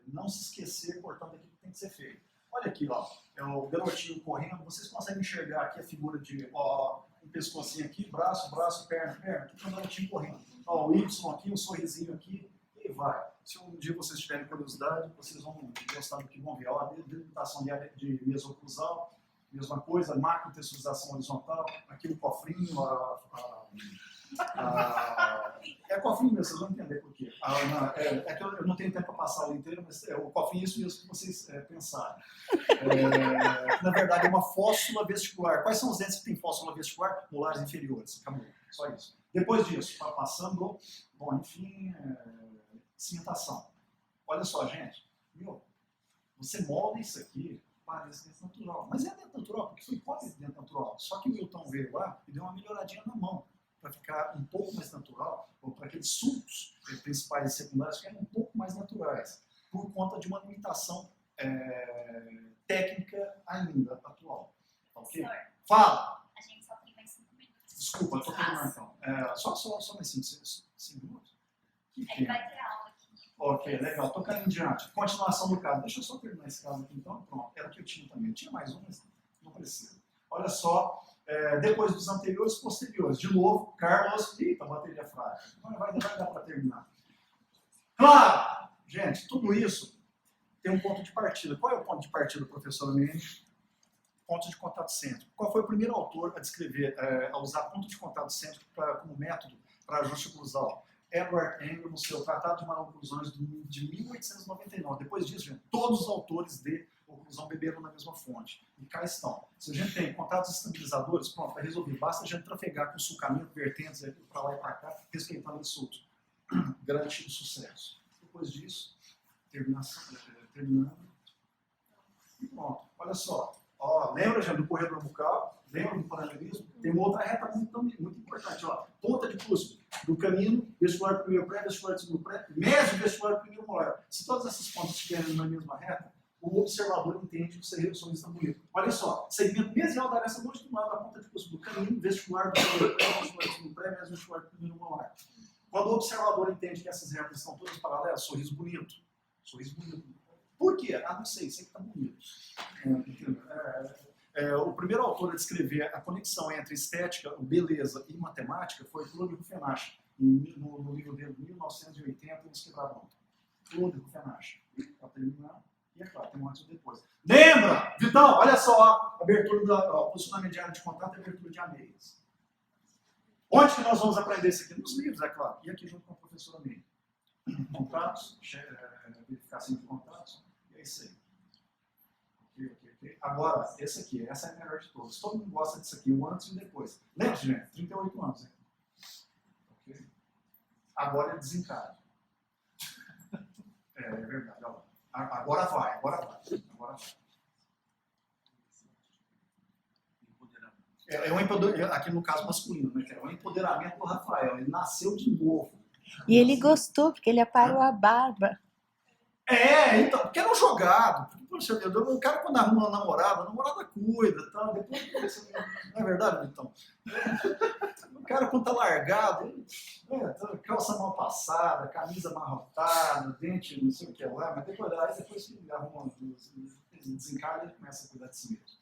não se esquecer, portanto, aquilo que tem que ser feito. Olha aqui, ó, é o garotinho correndo. Vocês conseguem enxergar aqui a figura de um pescocinho aqui, braço, perna. Aqui tem um garotinho correndo. Ó, o Y aqui, um sorrisinho aqui, e vai. Se um dia vocês tiverem curiosidade, vocês vão gostar do que vão ver. Ó, a delimitação de mesoclusal, mesma coisa, macrotexturização horizontal, aqui o cofrinho, é cofrinho mesmo, vocês vão entender por quê. É que eu não tenho tempo para passar o inteiro, mas o cofrinho é isso mesmo que vocês pensaram. Na verdade, é uma fóssula vestibular. Quais são os dentes que têm fóssula vestibular? Molares inferiores. Acabou. Só isso. Depois disso, passando, bom, enfim, cimentação. Olha só, gente. Você molda isso aqui, parece dente natural. Mas é dente natural, porque foi cópia de dente natural. Só que o Milton veio lá e deu uma melhoradinha na mão, para ficar um pouco mais natural, ou para aqueles sulcos principais e secundários ficarem um pouco mais naturais, por conta de uma limitação técnica ainda atual. Ok? Professor, Fala! a gente só tem mais 5 minutos. Desculpa, estou terminando então. Só mais 5 minutos? Que Ele pena. vai ter aula aqui. Ok, legal. Estou caindo em diante. Continuação do caso. Deixa eu só terminar esse caso aqui então. Pronto, era o que eu tinha também. Eu tinha mais um, mas não precisa. Olha só. Depois dos anteriores, posteriores. De novo, Carlos. Eita, bateria fraca. Vai dar para terminar. Claro! Gente, tudo isso tem um ponto de partida. Qual é o ponto de partida, professor Mendes? Ponto de contato cêntrico. Qual foi o primeiro autor a descrever, a usar ponto de contato cêntrico como método para ajuste oclusal? Edward Engel, no seu Tratado de Maloclusões de 1899. Depois disso, gente, todos os autores de oclusão beberam na mesma fonte. E cá estão. Se a gente tem contatos estabilizadores, pronto, vai resolver. Basta a gente trafegar com sulcamento, vertentes para lá e para cá, respeitando esse sulco. Garantido sucesso. Depois disso, terminando. E pronto. Olha só. Ó, lembra, gente, do corredor bucal? Lembra do paralelismo? Tem uma outra reta muito importante. Ó, ponta de cuspe do canino, vestibular primeiro pré, vestibular segundo pré, médio vestibular primeiro molar. Se todas essas pontas estiverem na mesma reta, o observador entende que o sorriso está bonito. Olha só, segmento mesial da aresta longitudinal da ponta de cuspe do canino, vestibular primeiro pré, vestibular segundo pré, médio vestibular primeiro molar. Quando o observador entende que essas retas estão todas paralelas, sorriso bonito. Sorriso bonito. Por quê? Não sei, sei que está bonito. O primeiro autor a descrever a conexão entre estética, beleza e matemática foi Claude Ruffenach, no livro dele de 1980, eles quebraram. Claude Ruffenach. Para terminar, e é claro, tem um antes e depois. Lembra, Vitão, olha só, abertura posicionamento de área de contato e abertura de ameias. Onde que nós vamos aprender isso aqui? Nos livros, é claro. E aqui junto com a professora Meire. Contatos, verificação de contatos, e é isso aí. Ok. Agora, esse aqui, essa é a melhor de todas. Todo mundo gosta disso aqui, o antes e o depois. Lembra, gente? 38 anos, hein? Okay. Agora é desencalhe. É verdade, ó. Agora vai. Aqui no caso masculino, né? É o empoderamento do Rafael. Ele nasceu de novo. E ele gostou, porque ele aparou a barba. Então, porque era um jogado. Poxa, o cara quando arruma uma namorada, a namorada cuida, tal, depois não é verdade, Vitão? O cara quando tá largado, calça mal passada, camisa amarrotada, dente não sei o que lá, mas depois ele arruma, desencalha e começa a cuidar de si mesmo.